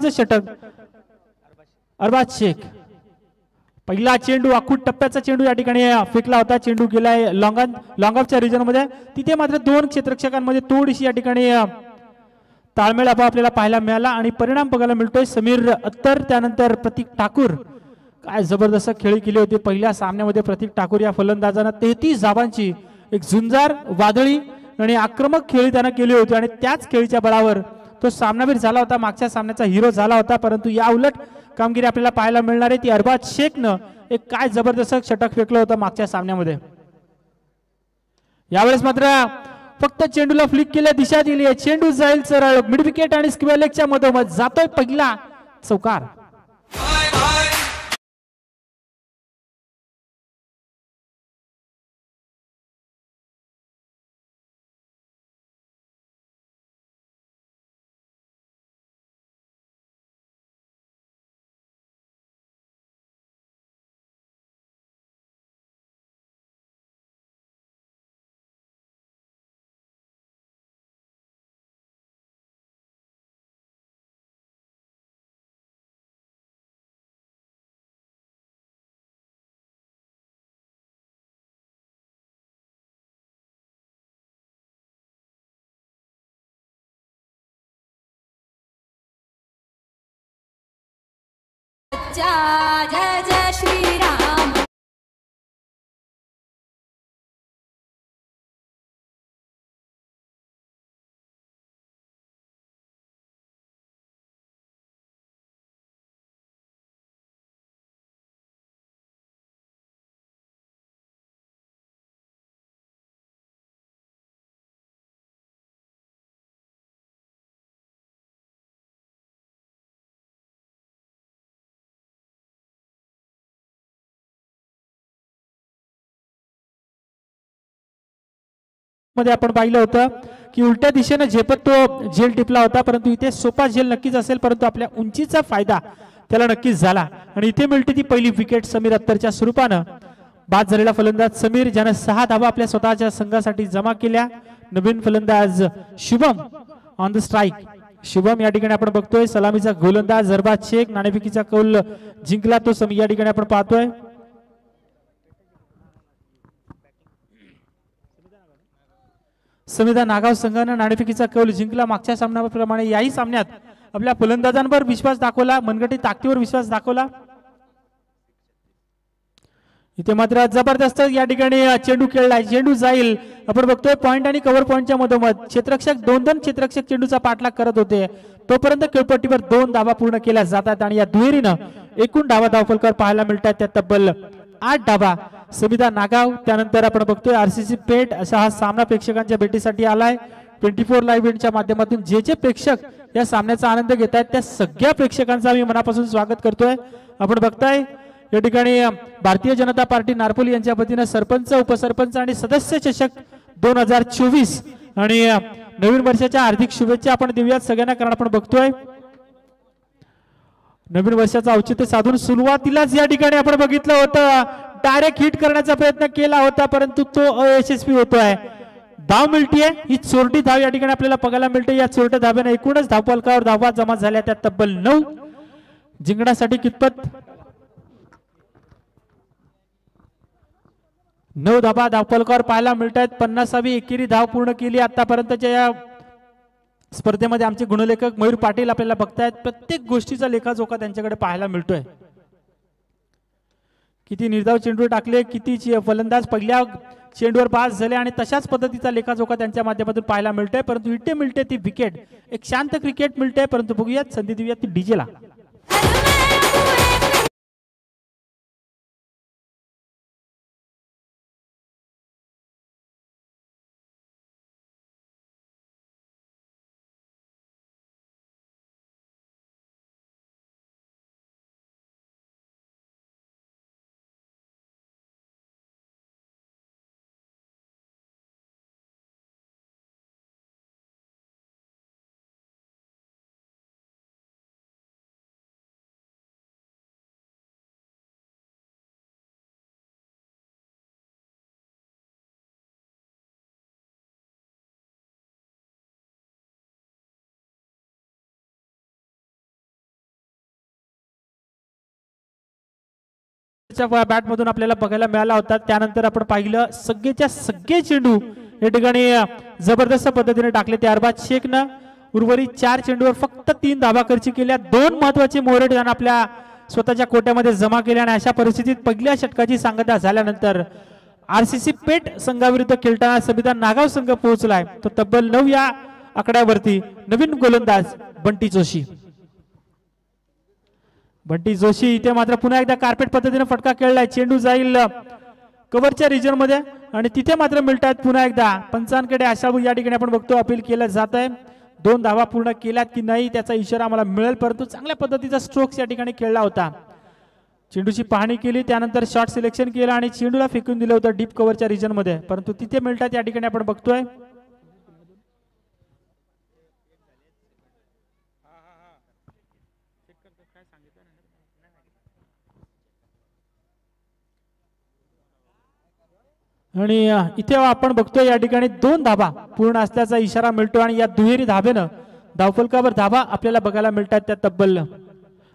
क्रमांकाचं षटक अरबाज शेख। पहिला चेंडू आखूड टप्प्याचा चेंडू या ठिकाणी फेकला होता, चेंडू गेलाय लॉंग ऑफच्या रिजन मध्ये। तिथे मात्र दोन क्षेत्ररक्षकांमध्ये थोडीशी या ठिकाणी ताळमेळ आपल्याला पाहायला मिळाला आणि परिणाम बघायला मिळतोय समीर अत्तर त्यानंतर प्रतीक ठाकूर। काय जबरदस्त खेळी केली होती पहिल्या सामन्यामध्ये प्रतीक ठाकूर या फलंदाजानं 33 धावांची एक झुंजार वादळी आणि आक्रमक खेळी त्यानं केली होती आणि त्याच खेळीच्या बळावर तो सामनावीर झाला होता, मागच्या सामन्याचा हिरो झाला होता। परंतु या उलट कामगिरी आपल्याला पाहायला मिळणार आहे ती अरबाज शेखनं एक काय जबरदस्त षटक फेकलं होतं मागच्या सामन्यामध्ये। यावेळेस मात्र फक्त चेंडूला फ्लिक केल्या दिशा दिली आहे, चेंडू जाईल सरळ मिड विकेट आणि स्क्वेअर लेगच्या मधोमध जातोय पहिला चौकार। जय जय श्रीराम। मध्ये आपण पाहिलं होतं की उलट्या दिशेने झेपत तो झेल टिपला होता, परंतु इथे सोपा झेल नक्कीच असेल, परंतु आपल्या उंचीचा फायदा त्याला नक्कीच झाला आणि इथे मिळते ती पहिली विकेट समीर अत्तरच्या स्वरूपानं। बाद झालेला फलंदाज समीर ज्याने 6 धावा आपल्या स्वतःच्या संघासाठी जमा केल्या। नवीन फलंदाज Shubham on the strike. Shubham या ठिकाणी आपण बघतोय सलामीचा गोलंदाज अरबाज शेख नाणेफेकीचा कौल जिंकला तो समीर या ठिकाणी आपण पाहतोय। समिधा नागाव संघाने नाणेफेकीचा कौल जिंकला। मागच्या सामन्याप्रमाणे याही सामन्यात आपल्या फलंदाजांवर विश्वास दाखवला, मनगटी ताकदीवर विश्वास दाखवला। इथे मात्र जबरदस्त या ठिकाणी चेंडू खेळलाय, चेंडू जाईल आपण बघतोय पॉइंट आणि कव्हर पॉइंटच्या मधोमध क्षेत्ररक्षक दोन क्षेत्ररक्षक चेंडूचा पाठलाग करत होते, तोपर्यंत खेळपट्टीवर 2 धावा पूर्ण केल्या जातात आणि या दुहेरीनं एकूण धावा धावफलकावर पाहायला मिळतात त्या तब्बल 8 धावा। समिधा नागाव त्यानंतर आपण बघतोय आरसीसी पेठ असा हा सामना प्रेक्षकांच्या भेटीसाठी आलाय। 24 लाईव्ह इव्हेंटच्या माध्यमातून जे प्रेक्षक या सामन्याचा आनंद घेत आहेत त्या सगळ्या प्रेक्षकांचा मी मनापासून स्वागत करतोय। आपण बघताय या ठिकाणी भारतीय जनता पार्टी नारपोली यांच्या वतीने सरपंच उपसरपंच आणि सदस्य चषक 2024 आणि नवीन वर्षाच्या हार्दिक शुभेच्छा आपण देऊयात सगळ्यांना, कारण आपण बघतोय नवीन वर्षाचं औचित्य साधून सुरुवातीलाच या ठिकाणी आपण बघितलं होतं डायरेक्ट हिट करण्याचा प्रयत्न केला होता, परंतु तो अयशस्वी होतोय। धाव मिळतीये ही चोरटी धाव या ठिकाणी आपल्याला बघायला मिळते। या चोरट्या धाब्याने एकूणच धावफलकावर धावा जमा झाल्या त्या तब्बल 9। जिंकण्यासाठी कितपत 9 धावा धावफलकावर पाहायला मिळतात। 50वी एकेरी धाव पूर्ण केली आतापर्यंतच्या या स्पर्धेमध्ये आमचे गुणलेखक मयूर पाटील आपल्याला बघतायत। प्रत्येक गोष्टीचा लेखाजोखा त्यांच्याकडे पाहायला मिळतोय। किती निर्धाव चेंडू टाकले, किती फलंदाज पहिल्या चेंडूवर पास झाले आणि तशाच पद्धतीचा लेखाजोखा त्यांच्या माध्यमातून पाहायला मिळतोय। परंतु इथे मिळते ती विकेट, एक शांत क्रिकेट मिळते, परंतु बघूयात संधी देऊयात ती डीजेला। बॅट मधून आपल्याला बघायला मिळाला होता. त्यानंतर आपण पाहिलं सगळेच्या सगळे चेंडू या ठिकाणी जबरदस्त पद्धतीने टाकले. त्याबाद शेखनं उर्वरित 4 चेंडूवर फक्त 3 धावा खर्च केल्या. 2 महत्वाचे मोहरे त्यानं आपल्या स्वतःच्या कोट्यामध्ये जमा केल्या आणि अशा परिस्थितीत पहिल्या षटकाची सांगता झाल्यानंतर आरसीसी पेठ संघाविरुद्ध खेळताना संविधान नागाव संघ पोहोचलाय. तो तब्बल 9 या आकड्यावरती नवीन गोलंदाज बंटी जोशी. बंटी जोशी इथे मात्र पुन्हा एकदा कार्पेट पद्धतीने फटका खेळलाय. चेंडू जाईल कव्हरच्या रिजन मध्ये आणि तिथे मात्र मिळतात पुन्हा एकदा पंचांकडे. अशा या ठिकाणी आपण बघतो अपील केलं जात आहे. 2 धावा पूर्ण केल्यात की नाही त्याचा इशारा आम्हाला मिळेल, परंतु चांगल्या पद्धतीचा स्ट्रोक्स या ठिकाणी खेळला होता. चेंडूची पाहणी केली, त्यानंतर शॉट सिलेक्शन केलं आणि चेंडूला फेकून दिलं होतं डीप कव्हरच्या रिजन मध्ये, परंतु तिथे मिळतात या ठिकाणी आपण बघतोय. आणि इथे आपण बघतोय या ठिकाणी 2 धाबा पूर्ण असल्याचा इशारा मिळतो आणि या दुहेरी धाब्यानं धावफलकावर धाबा आपल्याला बघायला मिळतात. त्या तब्बल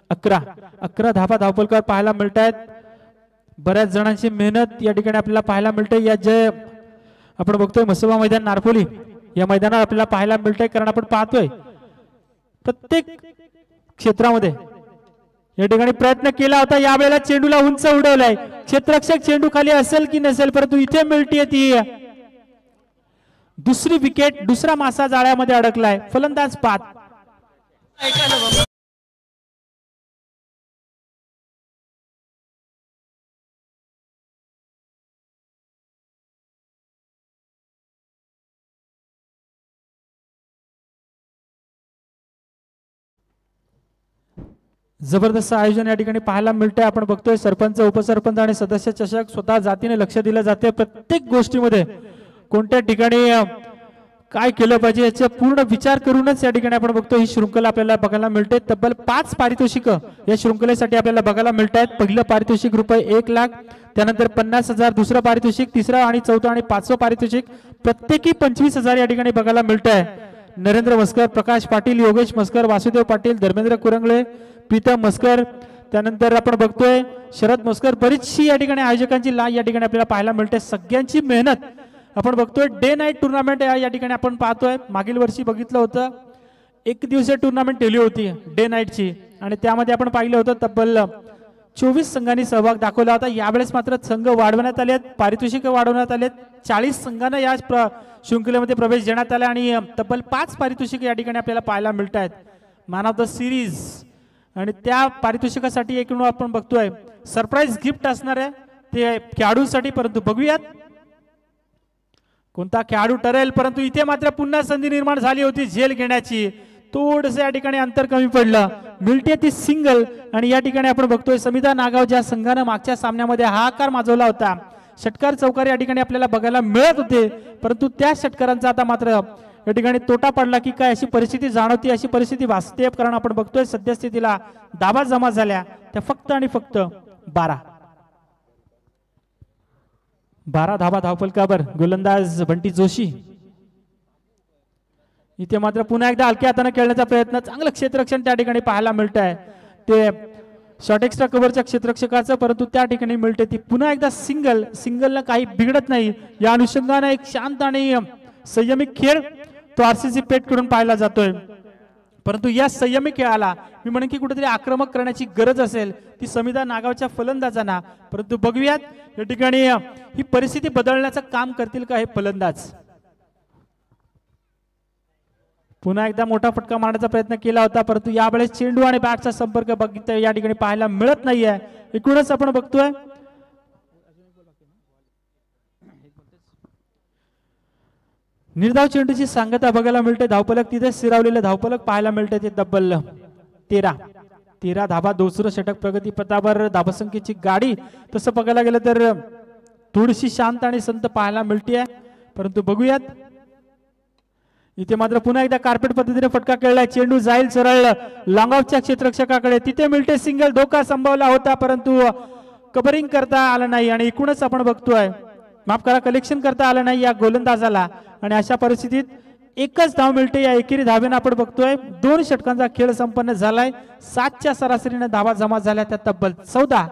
11 धाबा धावफलकावर पाहायला मिळतात. बऱ्याच जणांची मेहनत या ठिकाणी आपल्याला पाहायला मिळते. या जे आपण बघतोय मसोबा मैदान नारपोली या मैदानावर आपल्याला पाहायला मिळतंय, कारण आपण पाहतोय प्रत्येक क्षेत्रामध्ये या ठिकाणी प्रयत्न केला होता. यावेळेला चेंडूला उंच उडवलाय. क्षेत्ररक्षक चेंडू खाली असेल की नसेल, परंतु इथे मिळते ती दुसरी विकेट. दुसरा मासा जाळ्यामध्ये अडकलाय. फलंदाज बाद. जबरदस्त आयोजन या ठिकाणी पाहायला मिळतंय. आपण बघतोय सरपंच, उपसरपंच आणि सदस्य चषक स्वतः जातीने लक्ष दिलं जाते. प्रत्येक गोष्टीमध्ये कोणत्या ठिकाणी काय केलं पाहिजे याचा पूर्ण विचार करूनच या ठिकाणी आपण बघतो ही शृंखला आपल्याला बघायला मिळते. तब्बल 5 पारितोषिक या शृंखलेसाठी आपल्याला बघायला मिळत आहेत. पहिलं पारितोषिक रुपये 1 लाख, त्यानंतर 50,000 दुसरं पारितोषिक, तिसरं आणि चौथं आणि 5वं पारितोषिक प्रत्येकी 25,000 या ठिकाणी बघायला मिळत आहे. नरेंद्र मस्कर, प्रकाश पाटील, योगेश मस्कर, वासुदेव पाटील, धर्मेंद्र कुरंगळे, प्रीतम मस्कर, त्यानंतर आपण बघतोय शरद मस्कर. बरीचशी या ठिकाणी आयोजकांची लाईन या ठिकाणी आपल्याला पाहायला मिळते. सगळ्यांची मेहनत आपण बघतोय. डे नाईट टुर्नामेंट या ठिकाणी आपण पाहतोय. मागील वर्षी बघितलं होतं 1 दिवसीय टुर्नामेंट ठेवली होती डे नाईटची आणि त्यामध्ये आपण पाहिलं होतं तब्बल 24 संघांनी सहभाग दाखवला होता. यावेळेस मात्र संघ वाढवण्यात आले आहेत, पारितोषिक वाढवण्यात आले. 40 संघांना या शृंखलेमध्ये प्रवेश देण्यात आला आणि तब्बल 5 पारितोषिक या ठिकाणी आपल्याला पाहायला मिळत आहेत. मॅन ऑफ द सिरीज आणि त्या पारितोषिकासाठी एकूण आपण बघतोय सरप्राईज गिफ्ट असणार आहे ते खेळाडूंसाठी, परंतु बघूयात कोणता खेळाडू ठरेल. परंतु इथे मात्र पुन्हा संधी निर्माण झाली होती झेल घेण्याची. थोडस या ठिकाणी अंतर कमी पडलं. मिळते ती सिंगल आणि या ठिकाणी आपण बघतोय समिधा नागाव ज्या संघानं मागच्या सामन्यामध्ये हाहाकार माजवला होता, षटकार चौकार या ठिकाणी आपल्याला बघायला मिळत होते, परंतु त्या षटकारांचा आता मात्र या ठिकाणी तोटा पडला की काय अशी परिस्थिती जाणवती, अशी परिस्थिती वास्तव. कारण आपण बघतोय सद्यस्थितीला धाबा जमा झाल्या त्या फक्त आणि फक्त 12 धाबा धावफलकावर. गोलंदाज बंटी जोशी. इथे मात्र पुन्हा एकदा हलक्या हाताने खेळण्याचा प्रयत्न. चांगलं क्षेत्ररक्षण त्या ठिकाणी पाहायला मिळत आहे ते शॉर्ट एक्स्ट्रा कव्हरच्या क्षेत्ररक्षकाचं, परंतु त्या ठिकाणी मिळते ती पुन्हा एकदा सिंगल. सिंगलला काही बिघडत नाही. या अनुषंगाने एक शांत आणि संयमी खेळ तो आरसीसी पेठ करून पाहायला जातोय, परंतु या संयमी खेळाला मी म्हणेन की कुठेतरी आक्रमक करण्याची गरज असेल ती समिधा नागावच्या फलंदाजांना. परंतु बघूयात या ठिकाणी ही परिस्थिती बदलण्याचं काम करतील का हे फलंदाज. पुन्हा एकदा मोठा फटका मारण्याचा प्रयत्न केला होता, परंतु यावेळेस चेंडू आणि बॅटचा संपर्क बघितला या ठिकाणी पाहायला मिळत नाहीये. एकूणच आपण बघतोय निर्धाव चेंडूची सांगता बघायला मिळते. धावफलक तिथे स्थिरावलेले धावफलक पाहायला मिळते. ते तब्बल 13 धाबा. दुसरं षटक प्रगती पथावर धावसंख्येची गाडी तसं बघायला गेलं तर थोडीशी शांत आणि संत पाहायला मिळते, परंतु बघूयात. इथे मात्र पुन्हा एकदा कार्पेट पद्धतीने फटका खेळलाय. चेंडू जाईल सरळ लॉंगऑफच्या क्षेत्ररक्षकाकडे. तिथे मिळते सिंगल. धोका संभवला होता, परंतु कव्हरिंग करता आलं नाही आणि एकूणच आपण बघतोय माफ करा कलेक्शन करता आलं नाही या गोलंदाजाला. आणि अशा परिस्थितीत एकच धाव मिळते. या एकेरी धावेनं आपण बघतोय 2 षटकांचा खेळ संपन्न झालाय. 7च्या सरासरीने धावा जमा झाल्या त्या तब्बल 14.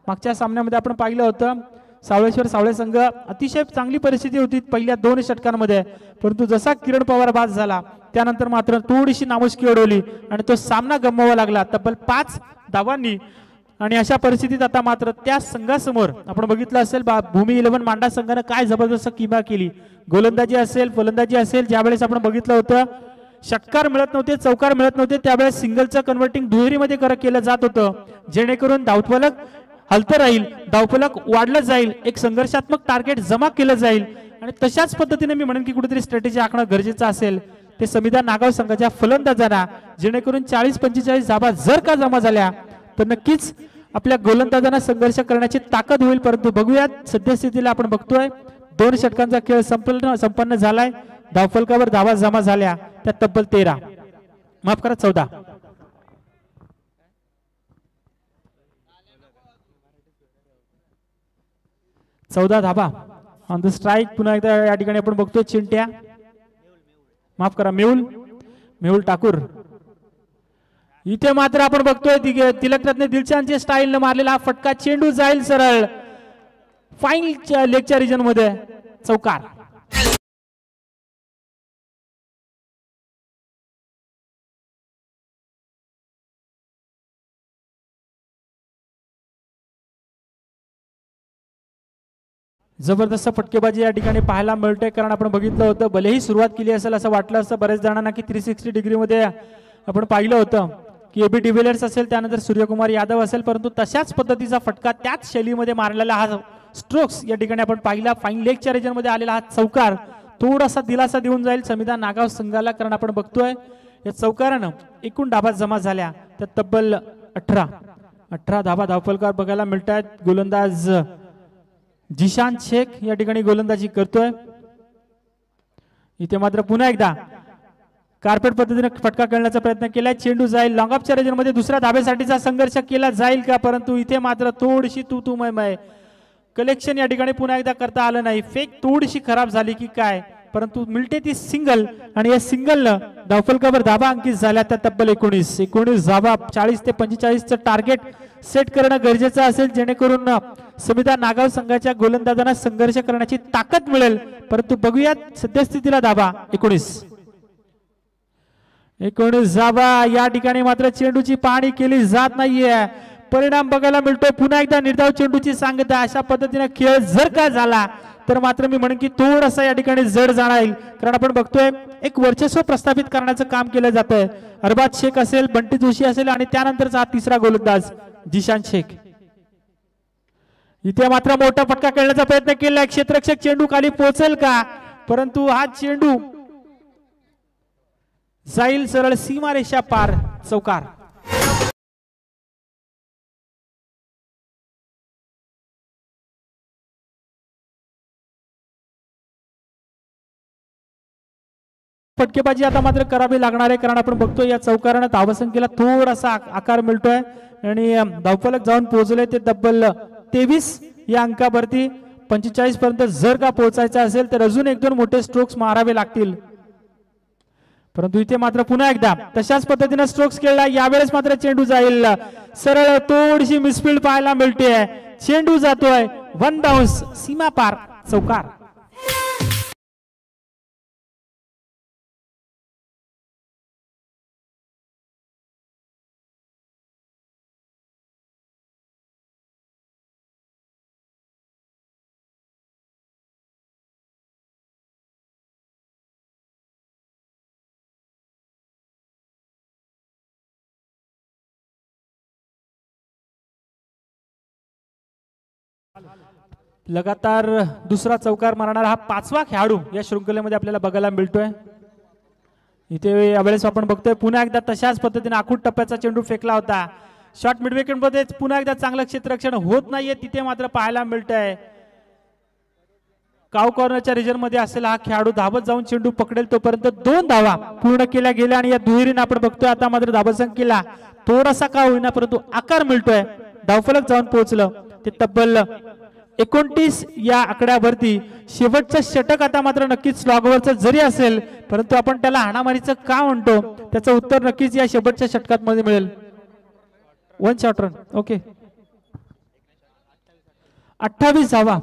मागच्या सामन्यामध्ये आपण पाहिलं होतं सावळेश्वर सावळे संघ अतिशय चांगली परिस्थिती होती पहिल्या 2 षटकांमध्ये, परंतु जसा किरण पवार बाद झाला त्यानंतर मात्र थोडीशी नामुष्की ओढवली आणि तो सामना गमवावा लागला तब्बल 5 धावांनी. आणि अशा परिस्थितीत आता मात्र त्या संघासमोर आपण बघितलं असेल भूमी 11 मांडा संघाने काय जबरदस्त किमया केली. गोलंदाजी असेल फलंदाजी असेल, ज्यावेळेस आपण बघितलं होतं षटकार मिळत नव्हते, चौकार मिळत नव्हते, त्यावेळेस सिंगलचं कन्व्हर्टिंग दुहेरीमध्ये केलं जात होतं, जेणेकरून धावफलक हलतं राहील, धावफलक वाढलं जाईल, एक संघर्षात्मक टार्गेट जमा केलं जाईल. आणि तशाच पद्धतीने मी म्हणेन की कुठेतरी स्ट्रॅटेजी आखणं गरजेचं असेल ते संविधान नागाव संघाच्या फलंदाजांना, जेणेकरून 40-45 धावा जर का जमा झाल्या तर नक्कीच आपल्या गोलंदाजांना संघर्ष करण्याची ताकद होईल. परंतु बघूयात सद्यस्थितीला आपण बघतोय 2 षटकांचा खेळ संपन्न झालाय. धावफलकावर धावा जमा झाल्या त्या तब्बल 13, माफ करा 14. धावा ऑन द स्ट्राईक. पुन्हा एकदा या ठिकाणी आपण बघतोय चिंट्या, माफ करा मेहुल ठाकूर. इथे मात्र आपण बघतोय तिलकरत्ने दिलशानच्या स्टाईलने मारलेला हा फटका, चेंडू जाईल सरळ फाईन लेगच्या रिजन मध्ये, चौकार. जबरदस्त फटकेबाजी या ठिकाणी पाहायला मिळते, कारण आपण बघितलं होतं भलेही सुरुवात केली असेल असं वाटलं असतं बरेच जणांना की 360 डिग्री मध्ये आपण पाहिलं होतं की एबी डिव्हिलियर्स असेल त्यानंतर सूर्यकुमार यादव असेल, परंतु तशाच पद्धतीचा फटका त्याच शैलीमध्ये मारलेला हा स्ट्रोक्स या ठिकाणी आपण पाहिला. फाईन लेगच्या रिजन मध्ये आलेला हा चौकार थोडासा दिलासा देऊन जाईल संविधान नागाव संघाला, कारण आपण बघतोय या चौकारानं एकूण धावा जमा झाल्या त्या तब्बल 18 धावा धावफलकावर बघायला मिळत आहेत. गोलंदाज जिशान शेख या ठिकाणी गोलंदाजी करतोय. इथे मात्र पुन्हा एकदा कार्पेट पद्धतीने फटका खेळण्याचा प्रयत्न केलाय, चेंडू जाईल लॉंग ऑफच्या रेंज मध्ये, दुसऱ्या धाब्यासाठीचा संघर्ष केला जाईल का, परंतु इथे मात्र थोडीशी तू मय कलेक्शन या ठिकाणी पुन्हा एकदा करता आलं नाही. फेक थोडीशी खराब झाली की काय, परंतु मिळते ती सिंगल आणि या सिंगलनं धावफलकावर धाबा अंकित झाल्या त्या तब्बल 19 धाबा. 40 ते 45 टार्गेट सेट करणं गरजेचं असेल, जेणेकरून संविधान नागाव संघाच्या गोलंदाजांना संघर्ष करण्याची ताकद मिळेल. परंतु बघूयात सद्यस्थितीला धाबा 19 धाबा. या ठिकाणी मात्र चेंडूची पाहणी केली जात नाहीये, परिणाम बघायला मिळतोय पुन्हा एकदा निर्धाव चेंडूची सांगता. अशा पद्धतीने खेळ जर का झाला तर मात्र मी म्हणेन की थोडासा या ठिकाणी जड जाणार, कारण आपण बघतोय एक वर्चस्व प्रस्थापित करण्याचं काम केलं जात आहे. अरबाज शेख असेल, बंटी जोशी असेल आणि त्यानंतरचा तिसरा गोलंदाज जिशान शेख. इथे मात्र मोठा फटका खेळण्याचा प्रयत्न केला, क्षेत्ररक्षक चेंडू खाली पोहोचेल का, परंतु हा चेंडू जाईल सरळ सीमारेषा पार, चौकार. फटकेबाजी आता मात्र करावी लागणार आहे, कारण आपण बघतोय या चौकारानं धावसंख्येला थोडासा आकार मिळतोय आणि धावफलक जाऊन पोहोचले ते तब्बल 23 या अंकावरती. 45 पर्यंत जर का पोहोचायचं असेल तर अजून 1-2 मोठे स्ट्रोक्स मारावे लागतील, परंतु इथे मात्र पुन्हा एकदा तशाच पद्धतीने स्ट्रोक्स खेळला. यावेळेस मात्र चेंडू जाईल सरळ, थोडीशी मिसफील्ड पाहायला मिळते, चेंडू जातोय 1 बाउन्स, सीमा पार, चौकार. लगातार दुसरा चौकार मारणारा हा 5वा खेळाडू या शृंखलेमध्ये आपल्याला बघायला मिळतोय. इथे यावेळेस आपण बघतोय पुन्हा एकदा तशाच पद्धतीने आखूड टप्प्याचा चेंडू फेकला होता. शॉर्ट मिड विकेट मध्ये पुन्हा एकदा चांगलं क्षेत्ररक्षण होत नाहीये, तिथे मात्र पाहायला मिळतंय काव कॉर्नरच्या रिजन मध्ये असलेला हा खेळाडू धावत जाऊन चेंडू पकडेल तोपर्यंत 2 धावा पूर्ण केल्या गेल्या आणि या दुहेरीने आपण बघतोय आता मात्र धावसंख्येला थोडासा का होईना परंतु आकार मिळतोय. धावफलक जाऊन पोहोचलं ते तब्बल 29 या आकड्यावरती. शेवटचं षटक आता मात्र नक्कीच स्लॉगवरचं जरी असेल परंतु आपण त्याला हाणामारीचं का म्हणतो त्याचं उत्तर नक्कीच या शेवटच्या षटकात मध्ये मिळेल. 1 शॉट रन. ओके, 28 धावा.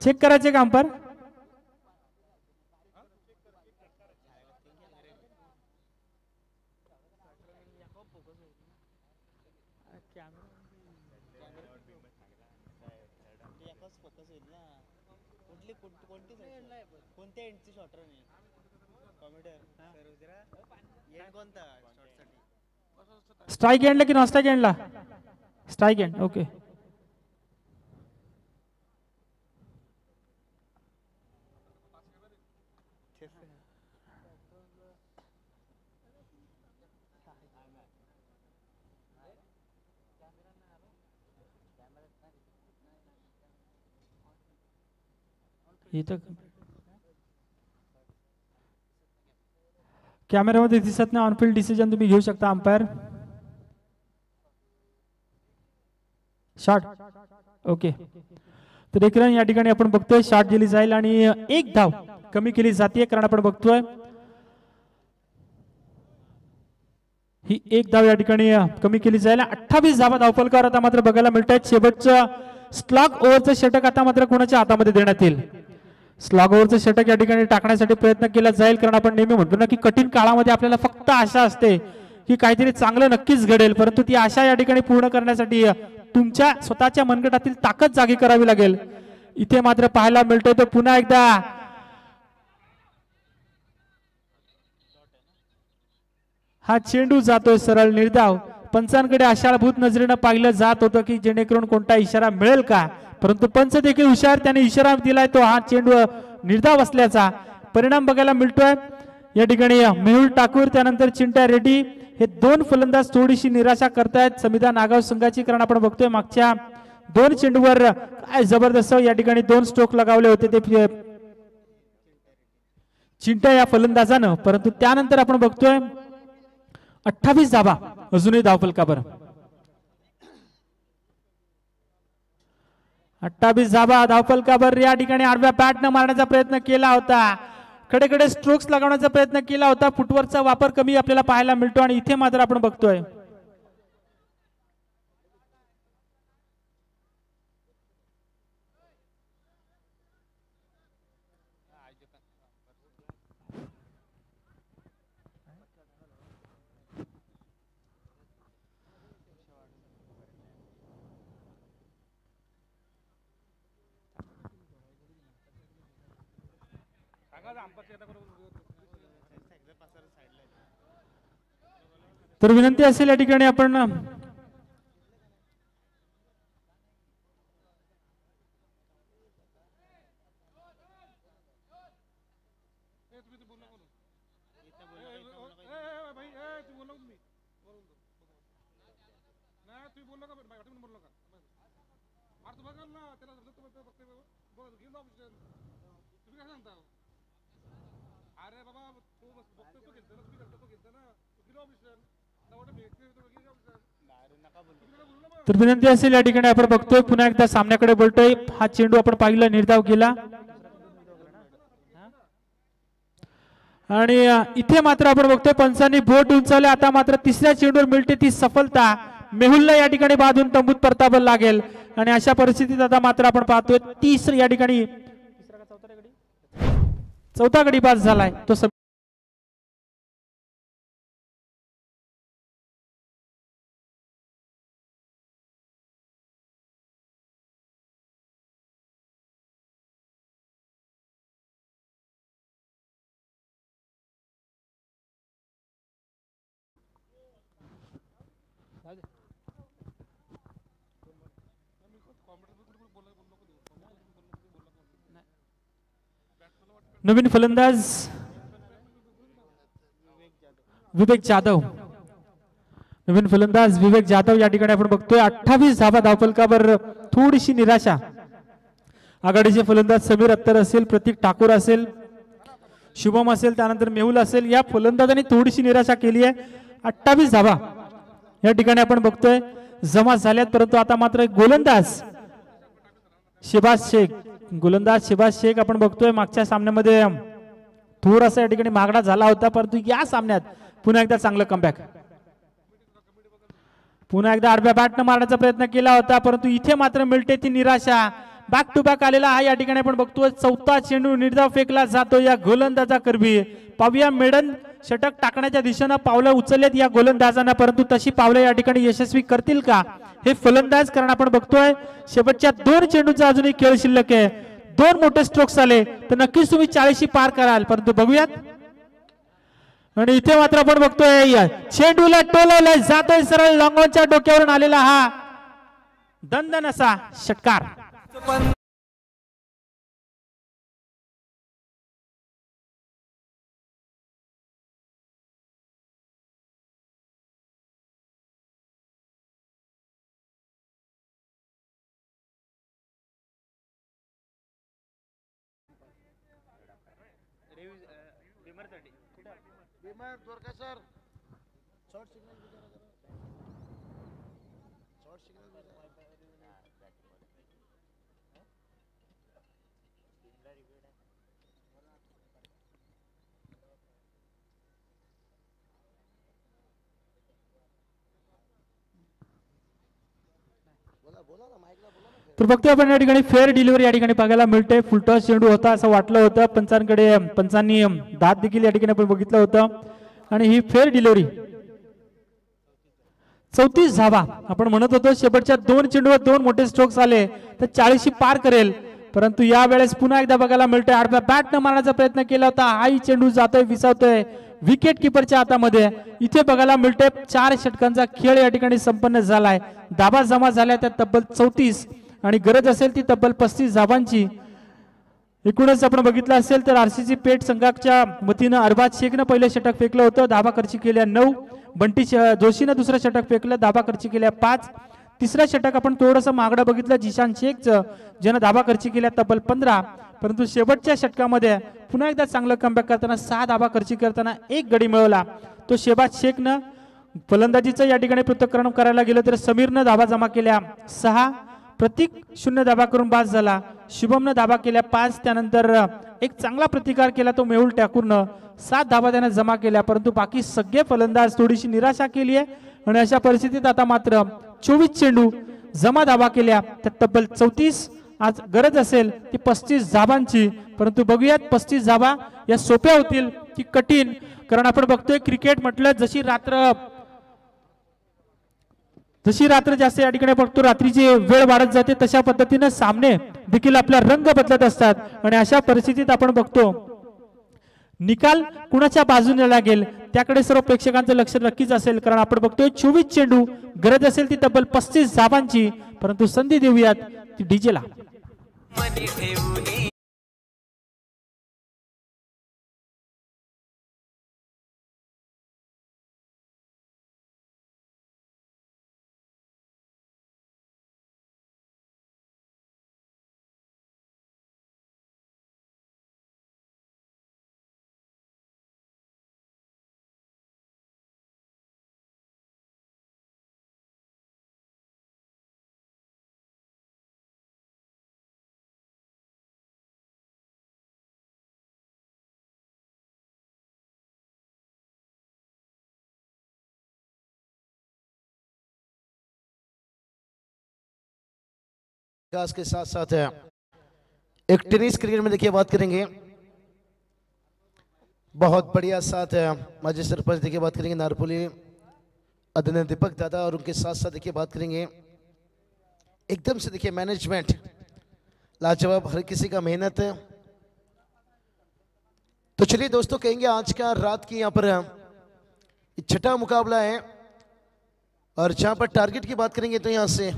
चेक करायचे का अंपायर? स्ट्राइक एंडला की नॉन स्ट्राइक एंडला? Strike end. ओके. इथं कॅमेरामध्ये दिसत नाही. ऑनफिल्ड डिसिजन तुम्ही घेऊ शकता अंपायर. शॉट. ओके. तर एक रन या ठिकाणी आपण बघतोय शॉट दिली जाईल आणि एक धाव कमी केली जाते, कारण आपण बघतोय ही एक धाव या ठिकाणी कमी केली जाईल. 28 धावा धावफलकावर आता मात्र बघायला मिळत आहेत. शेवटचं स्लॉग ओव्हरचं षटक आता मात्र कोणाच्या हातामध्ये देण्यात येईल? स्लॉग ओव्हरचं षटक या ठिकाणी टाकण्यासाठी प्रयत्न केला जाईल, कारण आपण नेहमी म्हणतो ना की कठीण काळामध्ये आपल्याला फक्त आशा असते की काहीतरी चांगलं नक्कीच घडेल, परंतु ती आशा या ठिकाणी पूर्ण करण्यासाठी तुमच्या स्वतःच्या मनगटातील ताकद जागी करावी लागेल. इथे मात्र पाहायला मिळतोय तो पुन्हा एकदा हा चेंडू जातोय सरळ निर्धाव. पंचांकडे आशाळभूत नजरेनं पाहिलं जात होतं की जेणेकरून कोणता इशारा मिळेल का, परंतु पंच देखील हुशार, त्याने इशारा दिलाय तो हा चेंडू निर्धाव असल्याचा. परिणाम बघायला मिळतोय या ठिकाणी. मेहुल ठाकूर त्यानंतर चिंट्या रेड्डी हे दोन फलंदाज थोडीशी निराशा करतायत समिधा नागाव संघाची, कारण आपण बघतोय मागच्या दोन चेंडूवर काय जबरदस्त या ठिकाणी दोन स्ट्रोक लगावले होते ते चिंट्या या फलंदाजानं, परंतु त्यानंतर आपण बघतोय 28 धावा अजूनही धावफलकावर. 28 धावा धावफलकावर. या ठिकाणी आडव्या बॅटनं मारण्याचा प्रयत्न केला होता, कडेकडे स्ट्रोक्स लगावण्याचा प्रयत्न केला होता, फुटवर्कचा वापर कमी आपल्याला पाहायला मिळतो आणि इथे मात्र आपण बघतोय तर विनंती असेल या ठिकाणी आपण तर विनंती असेल या ठिकाणी आपण बघतोय पुन्हा एकदा सामन्याकडे बोलतोय. हा चेंडू आपण पाहिला निर्धाव केला आणि इथे मात्र आपण बघतोय पंचांनी बोट उंचावले. आता मात्र तिसऱ्या चेंडूवर मिळते ती सफलता. मेहुलला या ठिकाणी बांधून तंबूत परतावं लागेल आणि अशा परिस्थितीत आता मात्र आपण पाहतोय तिसऱ्या या ठिकाणी चौथा गडी बाद झालाय तो. नवीन फलंदाज विवेक जाधव. नवीन फलंदाज विवेक जाधव या ठिकाणी आपण बघतोय 28 धावा धावफलकावर. थोडीशी निराशा. आघाडीचे फलंदाज समीर अत्तर असेल, प्रतीक ठाकूर असेल, शुभम असेल, त्यानंतर मेहुल असेल, या फलंदाजांनी थोडीशी निराशा केली आहे. 28 धावा या ठिकाणी आपण बघतोय जमा झाल्यात, परंतु आता मात्र गोलंदाज शिबाज शेख आपण बघतोय मागच्या सामन्यामध्ये थोडासा या ठिकाणी मागडा झाला होता, परंतु या सामन्यात पुन्हा एकदा चांगलं कमबॅक. पुन्हा एकदा आडव्या बॅटनं मारण्याचा प्रयत्न केला होता, परंतु इथे मात्र मिळते ती निराशा. बॅक टू बॅक आलेला हा या ठिकाणी आपण बघतोय. चौथा चेंडू निर्धाव फेकला जातो या गोलंदाजा करवी. पाहूया मेडन षटक टाकण्याच्या दिशेनं पावलं उचललेत या गोलंदाजांना, परंतु तशी पावलं या ठिकाणी यशस्वी करतील का हे फलंदाज. कारण आपण बघतोय शेवटच्या 2 चेंडूचा अजूनही खेळ शिल्लक आहे. 2 मोठे स्ट्रोक्स आले तर नक्कीच तुम्ही 40 पार कराल, परंतु बघूयात. आणि इथे मात्र आपण बघतोय चेंडूला टोलवलाय जातोय सरळ लॉंगॉनच्या डोक्यावरून आलेला हा दणदण असा षटकार. तर बघतोय आपण या ठिकाणी फेअर डिलिव्हरी या ठिकाणी बघायला मिळते. फुलटॉस चेंडू होता असं वाटलं होतं, पंचांनी दात देखील या ठिकाणी आपण बघितलं होतं. आणि ही फेअर डिलिव्हरी 34 धावा आपण म्हणत होतो. शेवटच्या 2 चेंडूवर 2 मोठे स्ट्रोक्स आले तर 40 पार करेल, परंतु या वेळेस पुन्हा एकदा बघायला मिळते आडव्या बॅटनं मारण्याचा प्रयत्न केला होता. हाही चेंडू जातोय विसावतोय विकेट किपरच्या हातामध्ये. इथे बघायला मिळते 4 षटकांचा खेळ या ठिकाणी संपन्न झालाय. धावा जमा झाल्या त्या तब्बल 34 आणि गरज असेल ती तब्बल 35 धावांची. एकूणच आपण बघितलं असेल तर आरसीसी पेठ संघाच्या वतीनं अरबाज शेखनं पहिलं षटक फेकलं होतं, धावा खर्ची केल्या 9. बंटी जोशीनं दुसरं षटक फेकलं, धावा खर्ची केल्या 5. तिसरं षटक आपण थोडंसं मागडं बघितलं जिशान शेखचं, ज्यानं धावा खर्ची केल्या तब्बल 15. परंतु शेवटच्या षटकामध्ये पुन्हा एकदा चांगलं कमबॅक करताना 6 धावा खर्ची करताना 1 गडी मिळवला. तो शेबाज शेखनं. फलंदाजीचं या ठिकाणी पृथक्करण करायला गेलं तर समीरनं धावा जमा केल्या 6. प्रतीक 0 धावा करून बाद झाला. शुभमनं धावा केल्या 5. त्यानंतर एक चांगला प्रतिकार केला तो मेहुल ठाकूरनं, 7 धावा त्याने जमा केल्या. परंतु बाकी सगळे फलंदाज थोडीशी निराशा केली आहे आणि अशा परिस्थितीत आता मात्र 24 चेंडू जमा धावा केल्या त्या तब्बल 34. आज गरज असेल ती 35 धावांची, परंतु बघूयात 35 धावा या सोप्या होतील की कठीण. कारण आपण बघतोय क्रिकेट म्हटलं जशी रात्र जास्त या ठिकाणी बघतो रात्रीची वेळ वाढत जाते, तशा पद्धतीने सामने देखील आपला रंग बदलत असतात. आणि अशा परिस्थितीत आपण बघतो निकाल कुणाच्या बाजूने लागेल त्याकडे सर्व प्रेक्षकांचं लक्ष नक्कीच असेल. कारण आपण बघतोय 24 चेंडू गरज असेल ती तब्बल 35 धावांची, परंतु संधी देऊयात ती डीजेला. विकास के साथ साथ एक टेनिस क्रिकेट में देखिए बात करेंगे, बहुत बढ़िया साथ है माजी सरपंच देखिए बात करेंगे नारपुली आदरणीय दीपक दादा, और उनके साथ साथ देखिए बात करेंगे एकदम से देखिए मैनेजमेंट लाजवाब, हर किसी का मेहनत है। तो चलिए दोस्तों कहेंगे आज का रात की यहाँ पर 6ठा मुकाबला है, और जहाँ पर टारगेट की बात करेंगे तो यहाँ से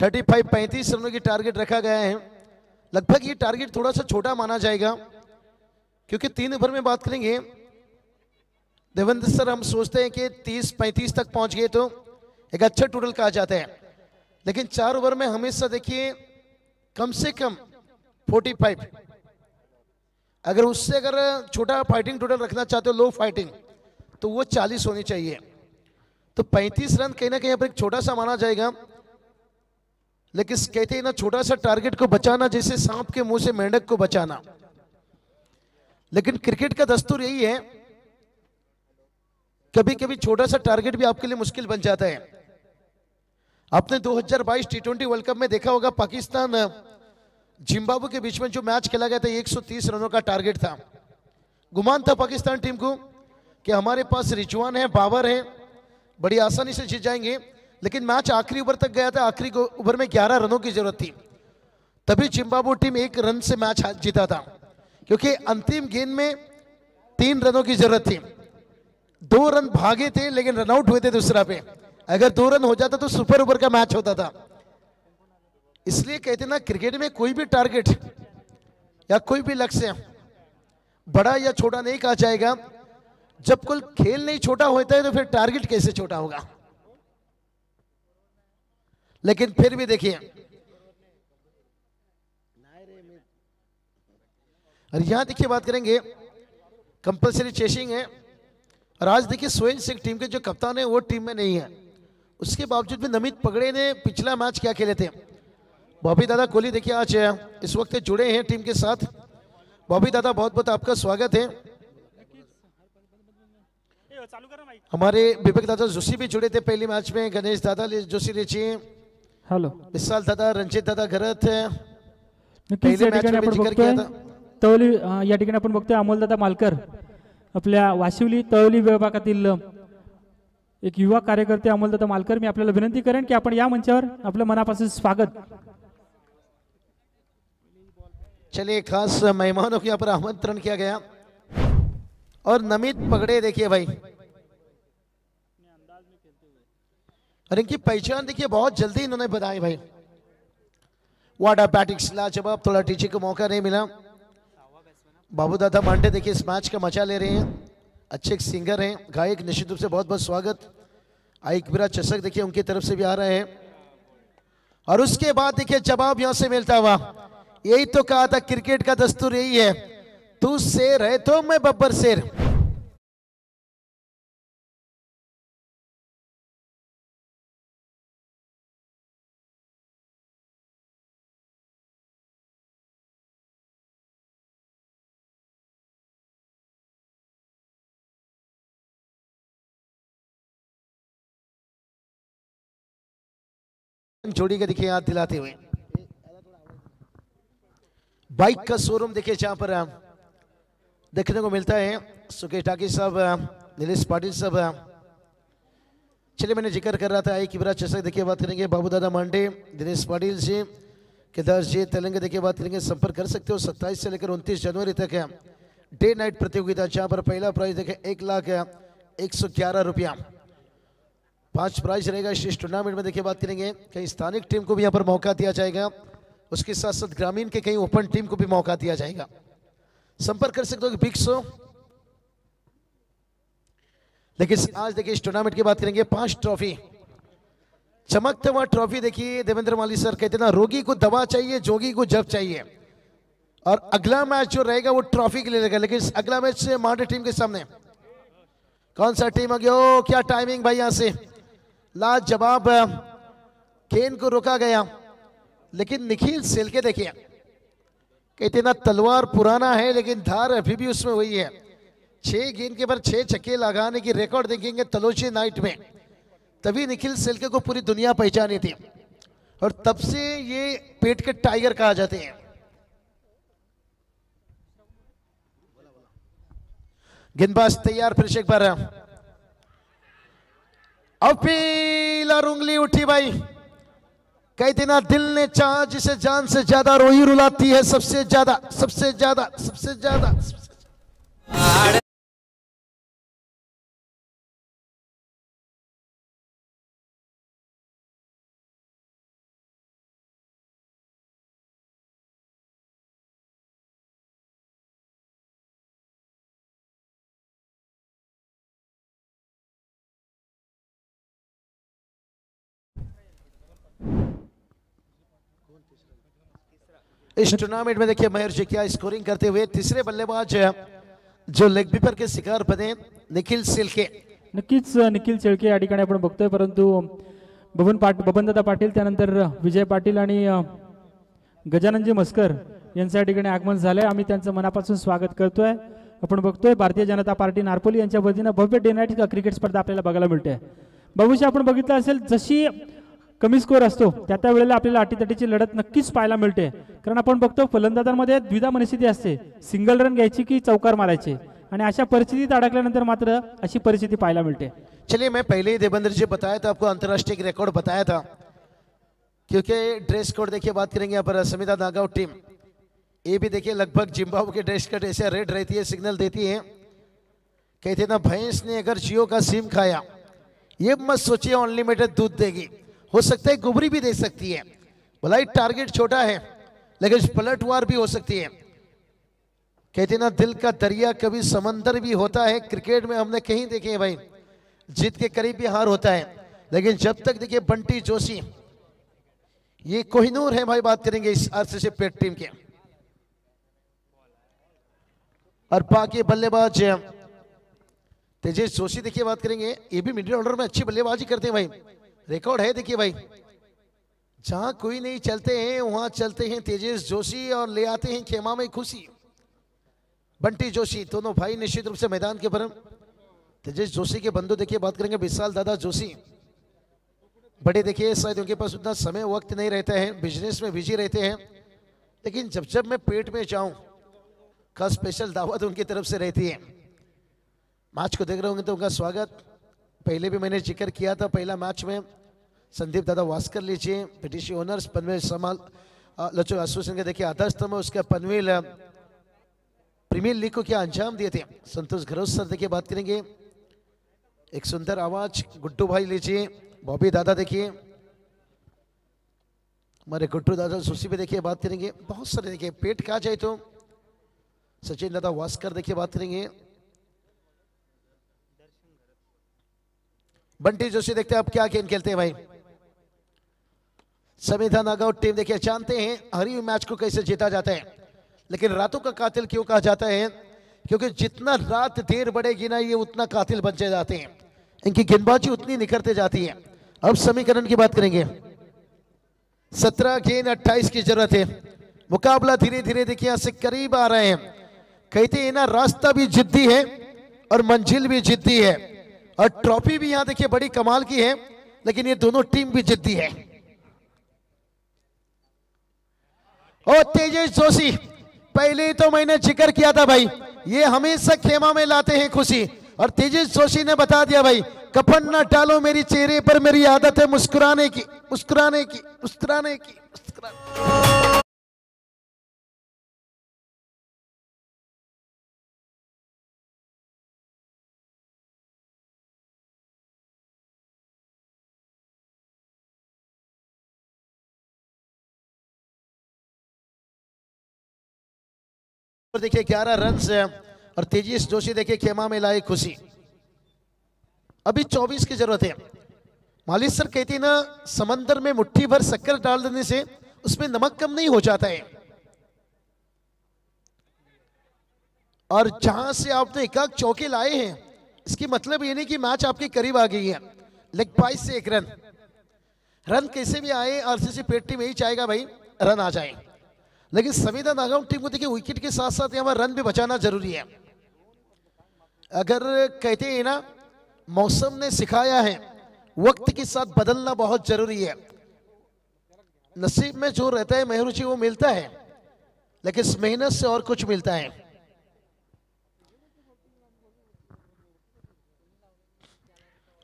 35 रनों की टारगेट रखा गया है। लगभग ये टारगेट थोड़ा सा छोटा माना जाएगा क्योंकि 3 ओवर में बात करेंगे देवेंद्र सर, हम सोचते हैं कि 30-35 तक पहुंच गए तो एक अच्छा टोटल कहा जाता है, लेकिन 4 ओवर में हमेशा देखिए कम से कम 45, अगर उससे अगर छोटा फाइटिंग टोटल रखना चाहते हो लो फाइटिंग तो वो 40 होनी चाहिए। तो 35 रन कहीं ना कहीं पर एक छोटा सा माना जाएगा, लेकिन कहते हैं ना छोटा सा टारगेट को बचाना जैसे सांप के मुंह से मेंढक को बचाना। लेकिन क्रिकेट का दस्तूर यही है, कभी कभी छोटा सा टारगेट भी आपके लिए मुश्किल बन जाता है। आपने 2022 टी20 वर्ल्ड कप में देखा होगा, पाकिस्तान जिम्बाब्वे के बीच में जो मैच खेला गया था 130 रनों का टारगेट था। गुमान था पाकिस्तान टीम को कि हमारे पास रिजवान है, बाबर है, बड़ी आसानी से जीत जाएंगे, लेकिन मैच आखिरी ओवर तक गया था। आखिरी ओवर में 11 रनों की जरूरत थी, तभी जिम्बाब्वे टीम 1 रन से मैच जीता था, क्योंकि अंतिम गेंद में 3 रनों की जरूरत थी। 2 रन भागे थे लेकिन रनआउट हुए थे दूसरा पे। अगर 2 रन हो जाता तो सुपर ओवर का मैच होता था। इसलिए कहते ना, क्रिकेट में कोई भी टारगेट या कोई भी लक्ष्य बड़ा या छोटा नहीं कहा जाएगा। जब कोई खेल नहीं छोटा होता है तो फिर टारगेट कैसे छोटा होगा। लेकिन फिर भी देखिए, और यहां देखिए बात करेंगे, कंपलसरी चेसिंग है। और आज देखिए सोहेल सिंह टीम के जो कप्तान है वो टीम में नहीं है, उसके बावजूद भी नमित पगड़े ने पिछला मैच क्या खेले थे। बॉबी दादा कोहली देखिए आज इस वक्त जुड़े हैं टीम के साथ। बॉबी दादा बहुत बहुत आपका स्वागत है। हमारे विवेक दादा जोशी भी जुड़े थे पहले मैच में, गणेश दादा जोशी रेची, हॅलो विशाल दादा, रंजित दादा घरत नक्कीच या मैच ठिकाणी में भी आपण जिक्र किया बघतोय था। तळवली या ठिकाणी आपण बघतोय अमोलदादा मालकर आपल्या वाशिवली तळवली विभागातील एक युवा कार्यकर्ते अमोलदादा मालकर, मी आपल्याला विनंती करेन की आपण या मंचावर आपलं मनापासून स्वागत। चलिए, खास मेहमानों को यहाँ पर आमंत्रण किया गया। और नमित पगड़े देखिए भाई, और इनकी पहचान देखिए बहुत जल्दी इन्होंने बनाई भाई। वाडा बैटिंग लाजवाब, थोड़ा टीचे को मौका नहीं मिला। बाबू दादा मांडे देखिए इस मैच का मजा ले रहे हैं, अच्छे एक सिंगर हैं, गायक, निश्चित रूप से बहुत बहुत स्वागत। आइकबिरा चषक देखिए उनकी तरफ से भी आ रहे हैं। और उसके बाद देखिए जवाब यहां से मिलता हुआ, यही तो कहा था क्रिकेट का दस्तूर यही है, तू शेर है तो मैं बब्बर शेर। जोड़ी का देखिए याद दिलाते हुए, बाइक का शोरूम देखिए जहां पर देखने को मिलता है। सुकेश टाकी साहब, नीलेश पाटिल साहब, चलिए मैंने जिक्र कर रहा था आई किबरा चषक देखिए बात करेंगे। बाबू दादा मांडे, दिनेश पाटिल जी, केदार जी, तेलंगा देखिए बात करेंगे। संपर्क कर सकते हो 27 से लेकर 29 जनवरी तक है डे नाइट प्रतियोगिता, जहां पर पहला प्राइज देखे 1,01,11 रुपया। 5 प्राइज रहेगा इस टूर्नामेंट में देखिए बात करेंगे। कहीं स्थानिक टीम को भी यहाँ पर मौका दिया जाएगा, उसके साथ साथ ग्रामीण के कहीं ओपन टीम को भी मौका दिया जाएगा। संपर्क कर सकते हो बिग शो। लेकिन आज देखिए इस टूर्नामेंट की बात करेंगे, 5 ट्रॉफी, चमकते हुआ ट्रॉफी देखिए। देवेंद्र माली सर कहते ना, रोगी को दवा चाहिए, जोगी को जब चाहिए। और अगला मैच जो रहेगा वो ट्रॉफी के लिए रहेगा। लेकिन अगला मैच मांडे टीम के सामने कौन सा टीम आ गया? ओ क्या टाइमिंग भाई, यहां से लाजवाब गेंद को रोका गया। लेकिन निखिल सेलके देखिए, कहते ना तलवार पुराना है लेकिन धार अभी भी उसमें वही है। 6 गेंद के बाद 6 छक्के लगाने की रिकॉर्ड देखेंगे तलोची नाइट में, तभी निखिल सेलके को पूरी दुनिया पहचानी थी और तब से ये पेट के टाइगर कहा जाते हैं। गेंदबाज तैयार, फिर एक बार अपील और उंगली उठी भाई। कहते ना दिल ने चाहा जिसे जान से ज्यादा रोई रुलाती है, सबसे ज्यादा सबसे ज्यादा सबसे ज्यादा। इस टूर्नामेंट में देखिए महेश जी क्या स्कोरिंग करते हुए, तीसरे बल्लेबाज जो लेग बीपर के शिकार बने निखिल शेळके। नक्कीच निखिल शेळके या ठिकाणी आपण बघतोय, परंतु बबनदादा पाटील, त्यानंतर विजय पाटील आणि गजाननजी मस्कर यांचं या ठिकाणी आगमन झालंय. आम्ही त्यांचं मनापासून स्वागत करतोय. आपण बघतोय भारतीय जनता पार्टी नारपोली यांच्या वतीनं भव्य डे नाईट क्रिकेट स्पर्धा आपल्याला बघायला मिळते. बघूशी आपण बघितलं असेल जशी कमी स्कोर असतो त्या वेळेला आपल्याला अटीतटीची लढत नक्कीच पाहायला मिळते. कारण आपण बघतो फलंदाजांमध्ये द्विधा मनस्थिती असते, सिंगल रन घ्यायची की चौकार मारायचे, आणि अशा परिस्थितीत अडकल्यानंतर मात्र अशी परिस्थिती पाहायला मिळते. चलिए मैं पहले ही देवेंद्र जी बताया था आपको, अंतर्राष्ट्रीय रिकॉर्ड बताया था, क्योंकि ड्रेस कोड देखिए बात करेंगे यहाँ पर समिधा नागांव टीम, ये भी देखिए लगभग जिम्बाब्वे के ड्रेस कोड ऐसे रेड रहती है, सिग्नल देती है. कहते ना भैंस ने अगर जियो का सिम खाया, ये मत सोचिए अनलिमिटेड दूध देगी, हो सकता है गुबरी भी दे सकती है. भला ही टारगेट छोटा है लेकिन पलटवार भी हो सकती है. कहते ना दिल का दरिया कभी समंदर भी होता है. क्रिकेट में हमने कहीं देखे हैं भाई, जीत के करीब भी हार होता है, लेकिन जब तक देखिए बंटी जोशी, ये कोहिनूर है भाई, बात करेंगे इस आरसीसी पेट टीम के, और बाकी बल्लेबाज तेजेश जोशी देखिए बात करेंगे, ये भी मिडिल ऑर्डर में अच्छी बल्लेबाजी करते हैं भाई, रिकॉर्ड है देखिए भाई, जहां कोई नहीं चलते हैं वहां चलते हैं तेजेश जोशी और ले आते हैं खेमा में खुशी. बंटी जोशी दोनों भाई निश्चित रूप से मैदान के ऊपर. तेजेश जोशी के बंधु देखिए बात करेंगे विशाल दादा जोशी, बड़े देखिए शायद उनके पास उतना समय वक्त नहीं रहता है, बिजनेस में बिजी रहते हैं, लेकिन जब जब मैं पेट में जाऊं का स्पेशल दावत उनकी तरफ से रहती है. मैच को देख रहे होंगे तो उनका स्वागत. पहले भी मैंने जिक्र किया था, पहला मैच में संदीप दादा वास्कर लीजिए, पीटीसी ओनर्स पनवेल समाल लचो एसोसिएशन के देखिए आदर्श में उसका पनवेल प्रीमियर लीग को क्या अंजाम दिए थे. संतोष घरोश सर देखिए बात करेंगे, एक सुंदर आवाज गुड्डू भाई लीजिए, बॉबी दादा देखिए, हमारे गुड्डू दादा सुशी पे देखिए बात करेंगे, बहुत सारे देखिए. पेट कहा जाए तो सचिन दादा वास्कर देखिए बात करेंगे, बंटी जोशी देखते हैं आप क्या गेम खेलते हैं भाई. समिधा नागांव टीम देखिए, जानते हैं हर ही मैच को कैसे जीता जाता है, लेकिन रातों का कातिल क्यों कहा जाता है, क्योंकि जितना रात देर बढ़ेगी ना ये उतना कातिल बन जाते हैं, इनकी गेंदबाजी उतनी निखरते जाती है. अब समीकरण की बात करेंगे, 17 गेंद 28 की जरूरत है. मुकाबला धीरे धीरे देखिए यहां से करीब आ रहे हैं. कहते हैं ना रास्ता भी जिद्दी है और मंजिल भी जिद्दी है, और ट्रॉफी भी यहां देखिए बड़ी कमाल की है, लेकिन ये दोनों टीम भी जिद्दी है. और तेजेश जोशी, पहले तो मैंने जिक्र किया था भाई, ये हमेशा खेमा में लाते हैं खुशी, और तेजेश जोशी ने बता दिया भाई, कफन ना डालो मेरी चेहरे पर, मेरी आदत है मुस्कुराने की, मुस्कुराने की, मुस्कुराने की, मुस्कुराने. देखिए 11 रन से, और तेजेश जोशी देखिए खेमा में लाए खुशी. अभी 24 की जरूरत है. मालिक सर कहते हैं ना समंदर में मुट्ठी भर शक्कर डाल देने से उसमें नमक कम नहीं हो जाता है, और जहां से आपने एकाक चौके लाए हैं इसकी मतलब ये नहीं कि मैच आपके करीब आ गई है. लेग बाइस से 1 रन, रन कैसे भी आए आरसीसी पेट टीम यही चाहेगा भाई रन आ जाए, लेकिन समिधा नागांव टीम को देखिए विकेट के साथ साथ यहाँ पर रन भी बचाना जरूरी है. अगर कहते हैं ना मौसम ने सिखाया है वक्त के साथ बदलना बहुत जरूरी है. नसीब में जो रहता है मेहरू जी वो मिलता है, लेकिन इस मेहनत से और कुछ मिलता है.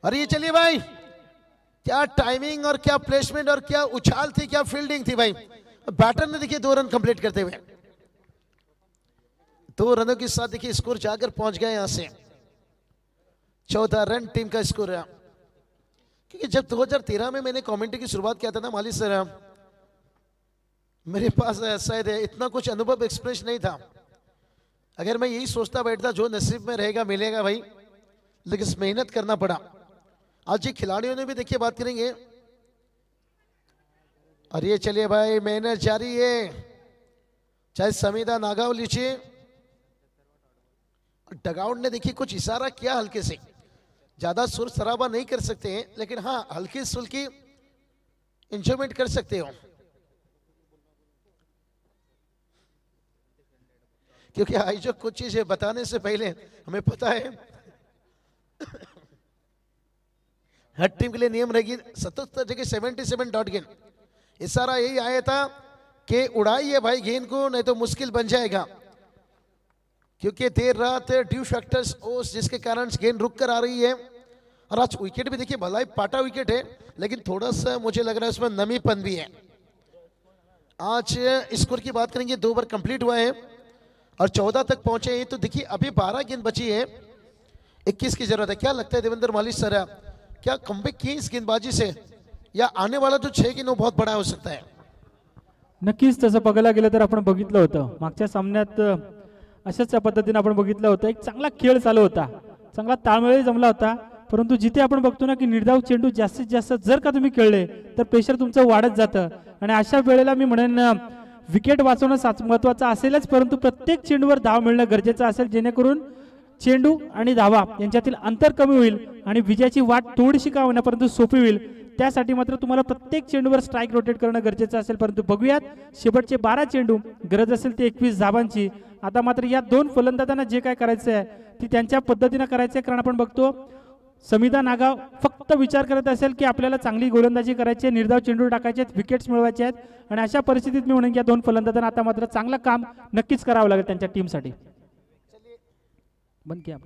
अरे ये चलिए भाई, क्या टाइमिंग और क्या प्लेसमेंट और क्या उछाल थी, क्या फील्डिंग थी भाई. बैटर ने देखिए 2 रन कंप्लीट करते हुए 2 रनों के साथ देखिए स्कोर जाकर पहुंच गए यहां से 14 रन टीम का स्कोर है. क्योंकि जब 2013 में मैंने कमेंट्री की शुरुआत किया था ना मालिक सर, मेरे पास शायद इतना कुछ अनुभव एक्सपीरियंस नहीं था. अगर मैं यही सोचता बैठता जो नसीब में रहेगा मिलेगा भाई, लेकिन मेहनत करना पड़ा. आज ये खिलाड़ियों ने भी देखिए बात करेंगे, और ये चलिए भाई मेहनत जारी है. चाहे समिधा नागांव लीजिए, डगआउट ने देखिए कुछ इशारा किया हल्के से, ज्यादा सुर सराबा नहीं कर सकते हैं, लेकिन हाँ हल्की सुल्की एंजॉयमेंट कर सकते हो. क्योंकि आयोजक कुछ चीजें बताने से पहले हमें पता है हर टीम के लिए नियम रहेगी 77 जगह 77 डॉट गेंद। इशारा यही आया था कि उड़ाइए भाई गेंद को, नहीं तो मुश्किल बन जाएगा, क्योंकि देर रात ड्यू फैक्टर्स ओस जिसके कारण गेंद रुक कर आ रही है। और आज विकेट भी देखिए भलाई पाटा विकेट है, लेकिन थोड़ा सा मुझे लग रहा है उसमें नमीपन भी है। आज स्कोर की बात करेंगे, 2 ओवर कंप्लीट हुआ है और 14 तक पहुंचे हैं। तो देखिए अभी 12 गेंद बची है, 21 की जरूरत है। क्या लगता है देवेंद्र माली सर, क्या कमबैक की इस गेंदबाजी से, या आने वाला जो 6 गेंद वो बहुत बड़ा हो सकता है? नक्कीच तसं बघायला गेलं तर आपण बघितलं होतं मागच्या सामन्यात अशाच पद्धतीने आपण बघितलं होतं, एक चांगला खेळ चालू होता, चांगला ताळमेळ जमला होता, परंतु जिथे आपण बघतो ना की निर्धाव चेंडू जास्तीत जास्त जर का तुम्ही खेळले तर प्रेशर तुमचं वाढत जातं आणि अशा वेळेला मी म्हणेन विकेट वाचवणं महत्त्वाचं असेलच, परंतु प्रत्येक चेंडूवर धाव मिळणं गरजेचं असेल, जेणेकरून चेंडू आणि धावा यांच्यातील अंतर कमी होईल आणि विजयाची वाट थोडीशी का होईना परंतु सोपी होईल। त्यासाठी मात्र तुम्हाला प्रत्येक चेंडूवर स्ट्राईक रोटेट करणं गरजेचं असेल। परंतु बघूयात शेवटचे 12 चेंडू, गरज असेल ते 21 धावांची। आता मात्र या 2 फलंदाजांना जे काय करायचं आहे ती त्यांच्या पद्धतीने करायचं आहे, कारण आपण बघतो समिधा नागाव फक्त विचार करत असेल की आपल्याला चांगली गोलंदाजी करायची आहे, निर्धाव चेंडू टाकायचे आहेत, विकेट्स मिळवायचे आहेत आणि अशा परिस्थितीत मी म्हणेन की या 2 फलंदाजांना आता मात्र चांगलं काम नक्कीच करावं लागेल त्यांच्या टीमसाठी। बंद किया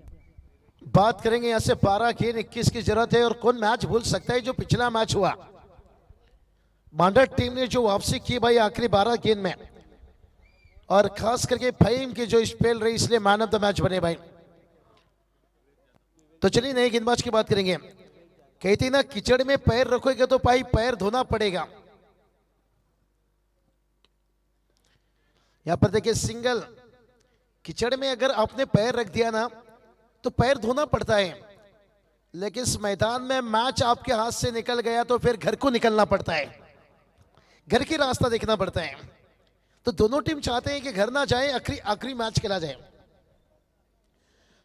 बात करेंगे यहाँ से 12 गेंद 21 की जरूरत है। और कौन मैच भूल सकता है जो पिछला मैच हुआ, मांडर टीम ने जो वापसी की भाई आखिरी 12 गेंद में, और खास करके फहीम की जो स्पेल रही इसलिए मैन ऑफ द मैच बने भाई। तो चलिए नए गेंदबाज की बात करेंगे। कहती ना कीचड़ में पैर रखोगे तो भाई पैर धोना पड़ेगा। यहां पर देखिए सिंगल, कीचड़ में अगर आपने पैर रख दिया ना तो पैर धोना पड़ता है, लेकिन इस मैदान में मैच आपके हाथ से निकल गया तो फिर घर को निकलना पड़ता है, घर की रास्ता देखना पड़ता है। तो दोनों टीम चाहते हैं कि घर ना जाए, आखिरी मैच खेला जाए।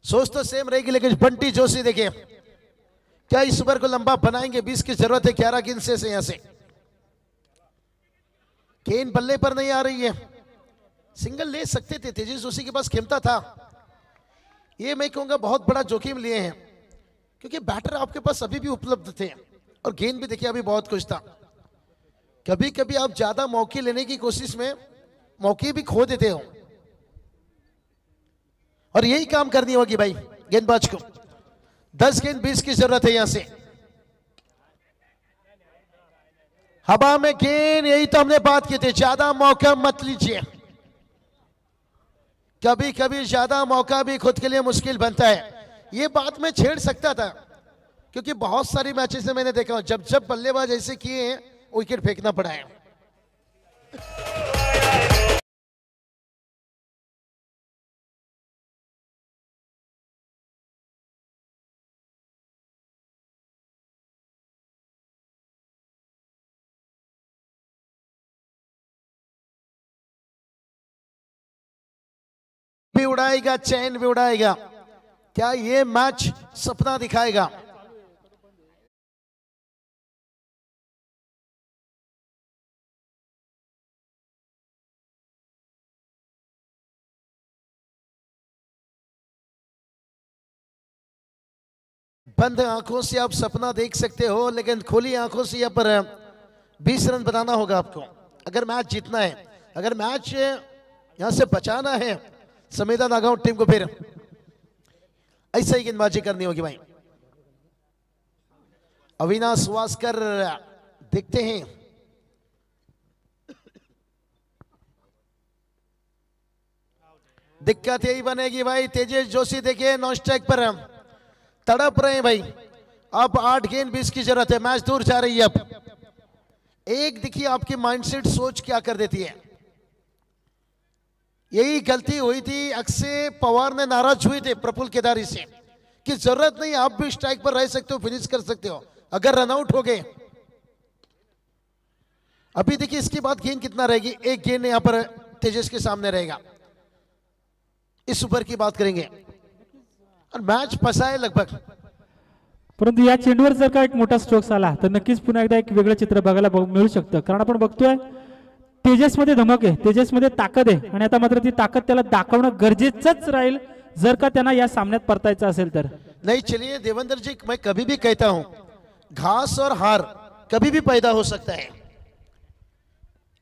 सोच तो सेम रहेगी, लेकिन बंटी जोशी देखिए क्या इस ओवर को लंबा बनाएंगे। 20 की जरूरत है 11 गेंद से यहां से। गेंद बल्ले पर नहीं आ रही है, सिंगल ले सकते थे, तेजस जोशी के पास क्षमता था। ये मैं कहूंगा बहुत बड़ा जोखिम लिए हैं, क्योंकि बैटर आपके पास अभी भी उपलब्ध थे और गेंद भी देखिए अभी बहुत कुछ था। कभी कभी आप ज्यादा मौके लेने की कोशिश में मौके भी खो देते हो, और यही काम करनी होगी भाई गेंदबाज को। 10 गेंद 20 की जरूरत है यहां से। हवा में गेंद, यही तो हमने बात की थी, ज्यादा मौका मत लीजिए। कभी कभी ज्यादा मौका भी खुद के लिए मुश्किल बनता है। ये बात मैं छेड़ सकता था, क्योंकि बहुत सारी मैचेस में मैंने देखा जब जब बल्लेबाज ऐसे किए हैं विकेट फेंकना पड़ा है। भी उड़ाएगा, चैन भी उड़ाएगा, क्या ये मैच सपना दिखाएगा? बंद आंखों से आप सपना देख सकते हो, लेकिन खुली आंखों से यहाँ पर 20 रन बनाना होगा आपको अगर मैच जीतना है। अगर मैच यहां से बचाना है समिधा नागांव टीम को, फिर ऐसा ही गेंदबाजी करनी होगी भाई। अविनाश वास्कर देखते हैं, दिक्कत यही बनेगी भाई। तेजस जोशी देखिए नॉन स्ट्राइक पर तड़प रहे हैं भाई। अब 8 गेंद 20 की जरूरत है, मैच दूर जा रही है। अब एक देखिए आपकी माइंडसेट सोच क्या कर देती है। यही गलती हुई थी, अक्षय पवार ने नाराज हुए थे प्रफुल्ल केदारी से कि जरूरत नहीं, आप भी स्ट्राइक पर रह सकते हो, फिनिश कर सकते हो अगर रनआउट हो गए। अभी देखिए इसके बाद गेंद कितना रहेगी, 1 गेंद यहां पर तेजस के सामने रहेगा। इस ओवर की बात करेंगे और मैच फंसा है लगभग, परंतु या चेंडूवर जर का एक मोठा स्ट्रोक्स आला तर नक्कीच पुन्हा एकदा एक वेगळं चित्र बघायला मिळू शकतं। कारण आपण बघतोय तेजसमध्ये धमक आहे, तेजसमध्ये ताकद आहे आणि आता मात्र ती ताकद त्याला दाखवणं गरजेचंच राहील जर का त्यांना या सामन्यात परतायचं असेल तर. नहीं चलिए देवेंद्र जी, मैं कभी भी कहता हूं घास और हार कभी भी पैदा हो सकता है,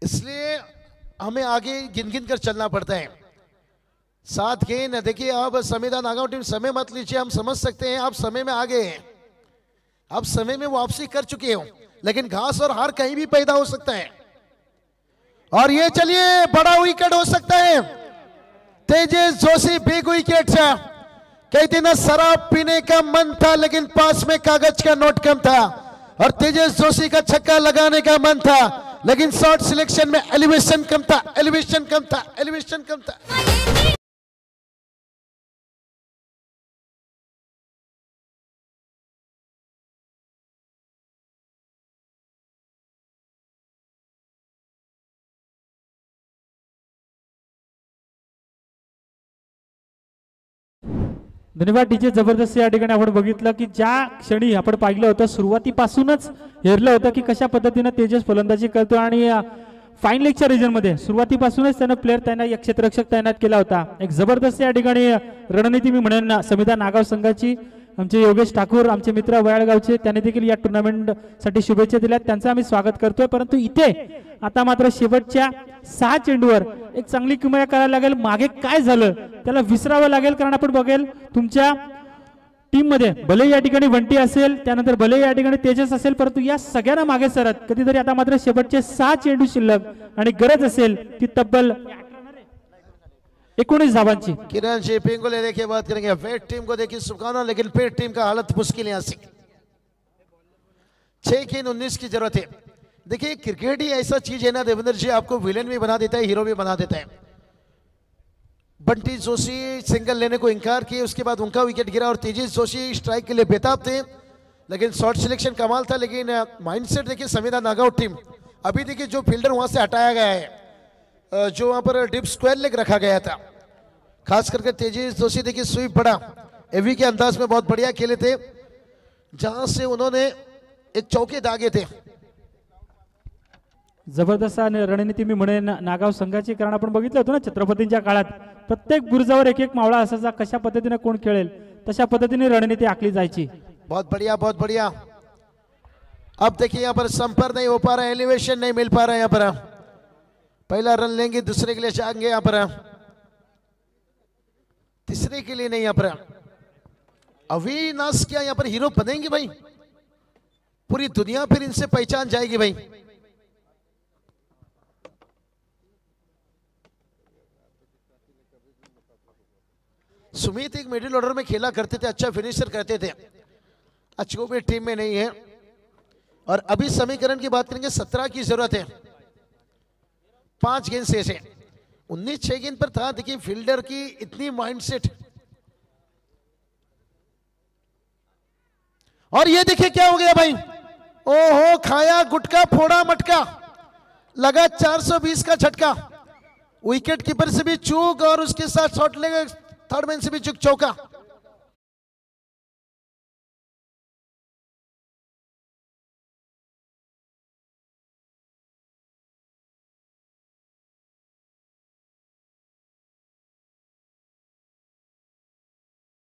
इसलिए हमें आगे गिन गिन कर चलना पड़ता है. 7 गेंद. देखिए अब समीदा नागांव टीम समय मत लीजिए, हम समझ सकते हैं आप समय में आगे हैं, आप समय में वापसी कर चुके हो, लेकिन घास और हार कहीं भी पैदा हो सकता है. और ये चलिए बड़ा विकेट हो सकता है. Tejas Joshi big wicket. कहते ना शराब पीने का मन था लेकिन पास में कागज का नोट कम था, और तेजस जोशी का छक्का लगाने का मन था लेकिन शॉट सिलेक्शन में एलिवेशन कम था, एलिवेशन कम था, एलिवेशन कम था. धन्यवाद डीजे जबरदस्त. या ठिकाणी आपण बघितलं की ज्या क्षणी आपण पाहिलं होतं सुरुवातीपासूनच हेरलं होतं की कशा पद्धतीने तेजस फलंदाजी करतो आणि फाईन लेगच्या रिजन मध्ये सुरुवातीपासूनच त्यानं प्लेअर तैनात, एक क्षेत्ररक्षक तैनात केला होता. एक जबरदस्त या ठिकाणी रणनीती मी म्हणेन समिधा नागाव संघाची. आमचे योगेश ठाकूर, आमचे मित्र वयाळगावचे, त्यांनी देखील या टुर्नामेंट साठी शुभेच्छा दिल्यात, त्यांचं आम्ही स्वागत करतोय. परंतु इथे आता मात्र शेवटच्या 6 चेंडूवर एक चांगली किमया करायला लागेल. मागे काय झालं त्याला विसरावं लागेल, कारण आपण बघेल तुमच्या टीम मध्ये भले या ठिकाणी वंटी असेल, त्यानंतर भले या ठिकाणी तेजस असेल, परंतु या सगळ्यांना मागे सरत कधीतरी आता मात्र शेवटचे 6 चेंडू शिल्लक आणि गरज असेल ती तब्बल 19 धावांची. किरण जी पिंगुले देखिए बात करेंगे. वेट टीम को देखिए सुखाना, लेकिन पेट टीम का हालत मुश्किल है. यहाँ से 6 गेंद 19 की जरूरत है. देखिए क्रिकेट ही ऐसा चीज है ना देवेंद्र जी, आपको विलेन भी बना देता है, हीरो भी बना देता है. बंटी जोशी सिंगल लेने को इनकार किए, उसके बाद उनका विकेट गिरा और तेजस जोशी स्ट्राइक के लिए बेताब थे, लेकिन शॉट सिलेक्शन कमाल था. लेकिन माइंडसेट देखिए समीधा नागांव टीम, अभी देखिए जो फील्डर वहां से हटाया गया है, जो वहां पर डिप स्क्वायर लेग रखा गया था, खास करके तेजस जोशी देखिए स्वीप बड़ा एवी के अंदाज में बहुत बढ़िया खेले थे, जहां से उन्होंने एक चौके दागे थे. जबरदस्त रणनीती मी म्हणेन नागाव संघाची, कारण आपण बघितलं होतं ना छत्रपतींच्या काळात प्रत्येक बुरुजावर एक एक मावळा असायचा, कशा पद्धतीने कोण खेळेल तशा पद्धतीने रणनीती आखली जायची. बहुत बढ़िया, बहुत बढ़िया. अब देखिए यहाँ पर संपर्क नहीं हो पा रहा है, एलिवेशन नहीं मिल पा रहा है. यहाँ पर पहला रन लेंगे, दूसरे के लिए जाएंगे, यहाँ पर तीसरे के लिए नहीं. यहाँ पर अविनाश क्या यहाँ पर हीरो बनेंगे भाई, पूरी दुनिया फिर इनसे पहचान जाएगी भाई. सुमित एक मिडिल ऑर्डर में खेला करते थे, अच्छा फिनिशर करते थे, आज वो भी टीम में नहीं है. और अभी समीकरण की बात करेंगे, 17 की जरूरत है. 5 गेंद से 19 6 गेंद पर था. देखिए फील्डर की इतनी माइंडसेट, और ये देखिए क्या हो गया भाई, ओहो खाया गुटका फोड़ा मटका, लगा 420 का झटका. विकेट कीपर से भी चूक और उसके साथ शॉट लेगा, थर्ड मैन से भी चूक, चौका.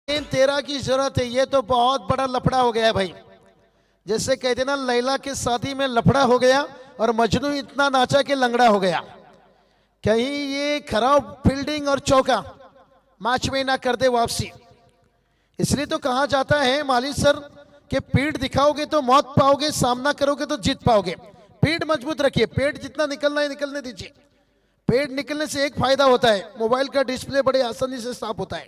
इन 13 की जरूरत है. ये तो बहुत बड़ा लफड़ा हो गया है भाई, जैसे कहते ना लैला के शादी में लफड़ा हो गया और मजनू इतना नाचा कि लंगड़ा हो गया. कहीं ये खराब फील्डिंग और चौका मैच में ना कर दे वापसी. इसलिए तो कहा जाता है माली सर कि पीठ दिखाओगे तो मौत पाओगे, सामना करोगे तो जीत पाओगे. पीठ मजबूत रखिए, पेट जितना निकलना है निकलने दीजिए. पेट निकलने से एक फायदा होता है, मोबाइल का डिस्प्ले बड़े आसानी से साफ होता है.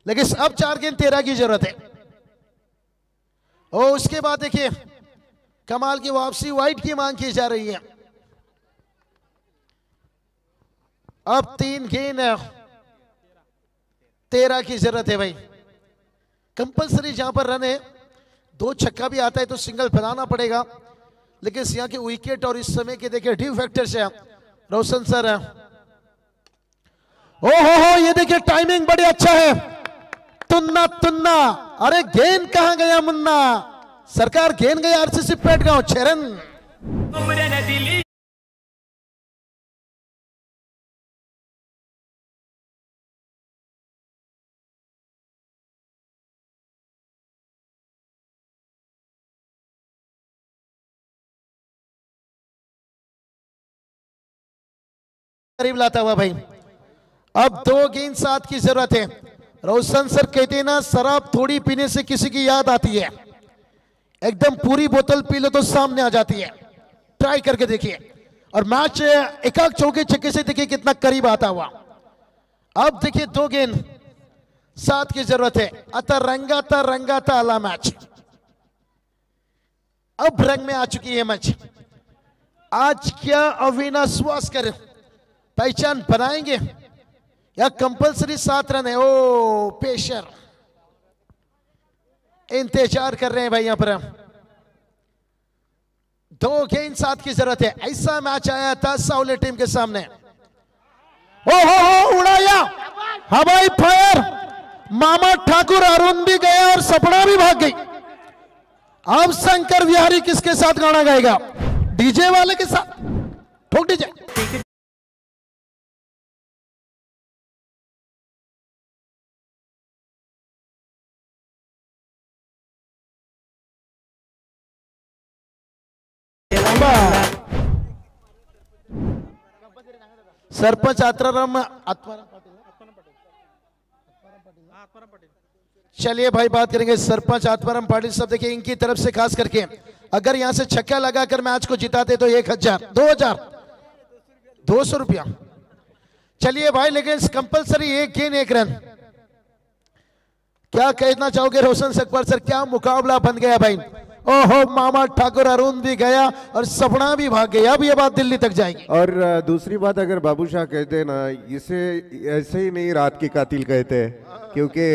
लेकिन अब 4 गेंद 13 की जरूरत है. और उसके बाद देखिए कमाल की वापसी, वाइट की मांग की जा रही है. अब 3 गेंद 13 की जरूरत है भाई. कंपलसरी जहां पर रन है, 2 छक्का भी आता है तो सिंगल बनाना पड़ेगा. लेकिन यहाँ के विकेट और इस समय के देखिए ड्यू फैक्टर्स है. रोशन सर, ओहो ये देखिए टाइमिंग बड़ी अच्छा है. तुन्ना तुन्ना, अरे गेंद कहां गया मुन्ना, सरकार गेंद गया आरसीसी पेटगांव. 6 रन. करीब लाता हुआ भाई। अब 2 गेंद 7 की जरूरत है। रोशन सर कहते हैं ना, शराब थोड़ी पीने से किसी की याद आती है, एकदम पूरी बोतल पी लो तो सामने आ जाती है। ट्राई करके देखिए, और मैच एक चौके छक्के से देखिए कितना करीब आता हुआ। अब देखिए 2 गेंद 7 की जरूरत है। अतः रंगाता आला मैच, अब रंग में आ चुकी है मैच। आज क्या अविनाश वास्कर पहचान बनाएंगे या कंपलसरी 7 रन है? ओ पेशर इंतजार कर रहे हैं भाई। यहां पर 2 गेंद 7 की जरूरत है। ऐसा मैच आया था सावले टीम के सामने। ओ हो उड़ाया हवाई फायर, मामा ठाकुर अरुण भी गया और सपना भी भाग गई। अब शंकर विहारी किसके साथ गाना गाएगा? डीजे वाले के साथ। ठोक डीजे। सरपंच आत्माराम चलिए भाई बात करेंगे सरपंच आत्माराम पाटिल साहब। देखिए इनकी तरफ से खास करके अगर यहां से छक्का लगाकर मैच को जिताते तो 1000 2000 200 रुपया। चलिए भाई, लेकिन कंपलसरी 1 गेंद 1 रन। क्या कहना चाहोगे रोशन सकपाल सर? क्या मुकाबला बन गया भाई। ओहो, मामा ठाकुर अरुण भी गया और सपना भी भाग गया। अब ये बात दिल्ली तक जाएगी। और दूसरी बात, अगर बाबू शाह कहते हैं ना, इसे ऐसे ही नहीं रात की कातिल कहते हैं, क्योंकि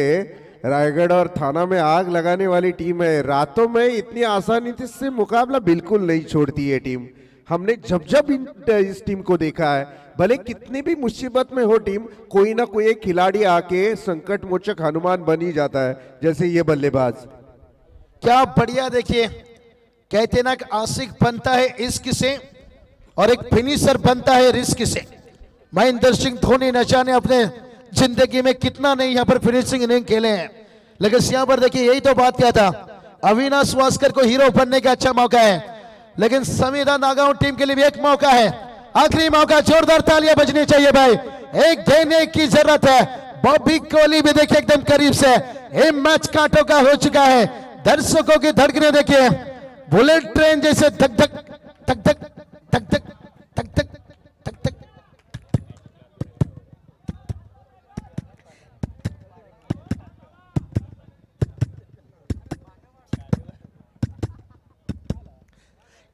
रायगढ़ और थाना में आग लगाने वाली टीम है। रातों में इतनी आसानी से मुकाबला बिल्कुल नहीं छोड़ती है टीम। हमने जब जब इस टीम को देखा है, भले कितनी भी मुसीबत में हो टीम, कोई ना कोई एक खिलाड़ी आके संकट मोचक हनुमान बन ही जाता है, जैसे ये बल्लेबाज। क्या बढ़िया। देखिए कहते ना कि आशिक बनता है इश्क से और एक फिनिशर बनता है रिस्क से। महेंद्र सिंह धोनी न जाने अपने जिंदगी में कितना नहीं यहाँ पर फिनिशिंग इनिंग खेले हैं, लेकिन यहाँ पर देखिए यही तो बात क्या था। अविनाश वास्कर को हीरो बनने का अच्छा मौका है, लेकिन संविदा नागांव टीम के लिए भी एक मौका है, आखिरी मौका। जोरदार तालियां बजनी चाहिए भाई। एक देने की जरूरत है। बॉबी कोहली भी देखिए एकदम करीब से। ये मैच कांटों का हो चुका है। दर्शकों की धड़कने देखिए, बुलेट ट्रेन जैसे धक धक धक धक धक धक धक धक धक धक।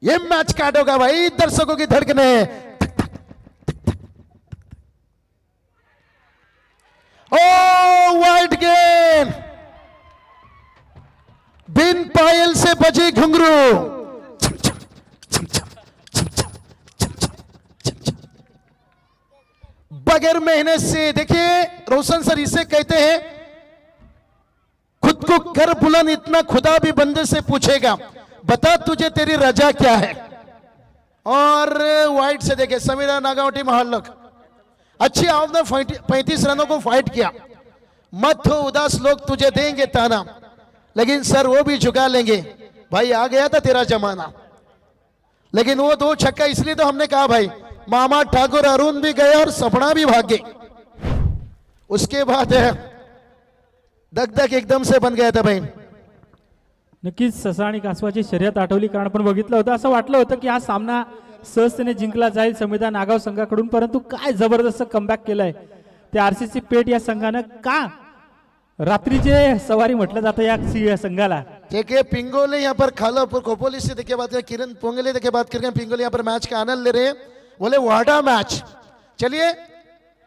ये मैच काट होगा भाई, दर्शकों की धड़कने। ओ वाइड गेंद, बिन पायल से बजी घुंघरू। बगैर मेहनत से। देखिए रोशन सर इसे कहते हैं खुद को कर बुलंद, इतना खुदा भी बंदे से पूछेगा, बता तुझे तेरी रजा क्या है। और वाइड से देखे समीरा नागावटी महल्लक, अच्छी आपने 35 रनों को फाइट किया। मत हो उदास, लोग तुझे देंगे ताना, लेकिन सर वो भी झुका लेंगे भाई। आ गया था तेरा जमाना, लेकिन वो 2 छक्का, इसलिए तो हमने कहा भाई मामा ठाकुर अरुण भी गए और सपना भी भाग गए। उसके बाद दग दग एकदम से बन गया था भाई। नक्कीच ससा आणि कासवाची शर्यत आठवली, कारण आपण बघितलं होतं, असं वाटलं होतं की हा सामना सहजतेने जिंकला जाईल संविधान नागाव संघाकडून, परंतु काय जबरदस्त कमबॅक केलंय ते आरसीसी पेट या संघानं। का रात्रीचे सवारी म्हटलं जातं या संघाला। देखिए पिंगोले यहाँ पर खालापुर खोपोली से देखिए बात करें, किरण पोंगले देखिए बात करके पिंगोले यहाँ पर मैच का आनंद ले रहे हैं। बोले वाडा मैच। चलिए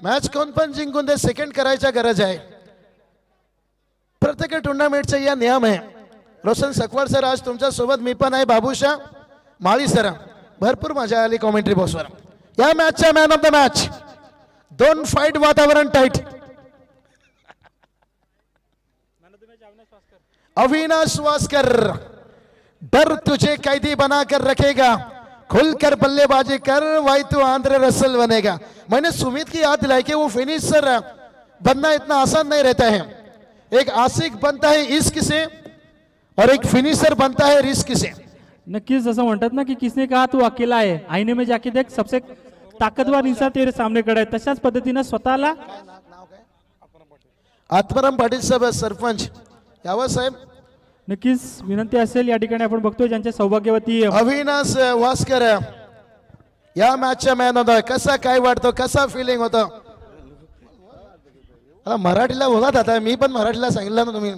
मैच कोण पण जिंकून दे, सेकंड करायचा गरज आहे। प्रत्येक टुर्नामेंटचा या नियम आहे। रोशन सकवाड सर आज तुमच्या सोबत मी पण आहे, बाबूशा माळी सर, भरपूर मजा आली कॉमेंट्री बॉक्सवर। या मॅचचा man of the match, 2 fight वातावरण टाइट। अविनाश वास्कर, डर तुझे कैदी बनाकर रखेगा, खुलकर बल्लेबाजी कर, भाई तू आंद्रे रसल बनेगा। मैंने सुमित की याद दिलाई कि वो फिनिशर बनना इतना आसान नहीं रहता है। एक आशिक बनता है इश्क से और एक फिनिशर बनता है रिस्क से। नक्कीच जसं म्हणतात ना की किसने कहा तू अकेला है, आईने में जाके देख, सबसे ताकदवार इंसान ते सामनेकडे आहे. तशाच पद्धतीनं स्वतःला आत्माराम पाटील साहेब सरपंच यावं साहेब. नक्कीच विनंती असेल. या ठिकाणी आपण बघतोय ज्यांच्या सौभाग्यवती अविनाश वास्कर या मॅचच्या मॅन होता. कसा काय वाटतो, कसा फिलिंग होतं? आता मराठीला बोला आता, मी पण मराठीला सांगितलं ना तुम्ही.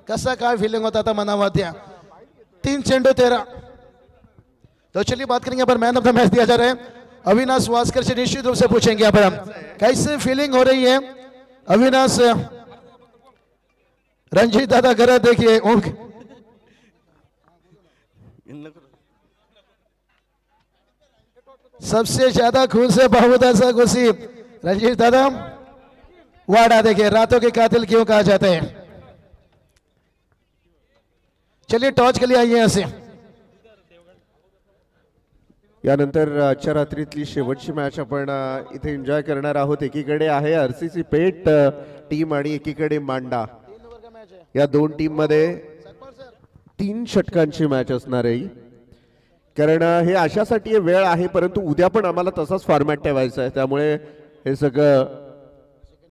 कसा काय फीलिंग होता था मनामध्ये? 3 चेंडू 13. तो चलिए बात करेंगे पर मैन ऑफ द मैच दिया जा रहा है अविनाश वास्कर से. निश्चित रूप से पूछेंगे यहाँ पर हम कैसे फीलिंग हो रही है अविनाश? रंजीत दादा घर देखिए सबसे ज्यादा खुश है बहुदासा खुशी रंजीत दादा. वाड़ा देखिए रातों के कातिल क्यों कहा जाता है. चलिए टॉस के लिए आइए यहाँ से. यानंतर आजच्या रात्रीतली शेवटची मॅच आपण इथे एन्जॉय करणार आहोत. एकीकडे आहे आरसीसी पेट टीम आणि एकीकडे मांडा. या दोन टीम मध्ये 3 षटकांची मॅच असणार आहे. कारण हे अशासाठी वेळ आहे, परंतु उद्या पण आम्हाला तसाच फॉर्मॅट ठेवायचा आहे. त्यामुळे हे सगळं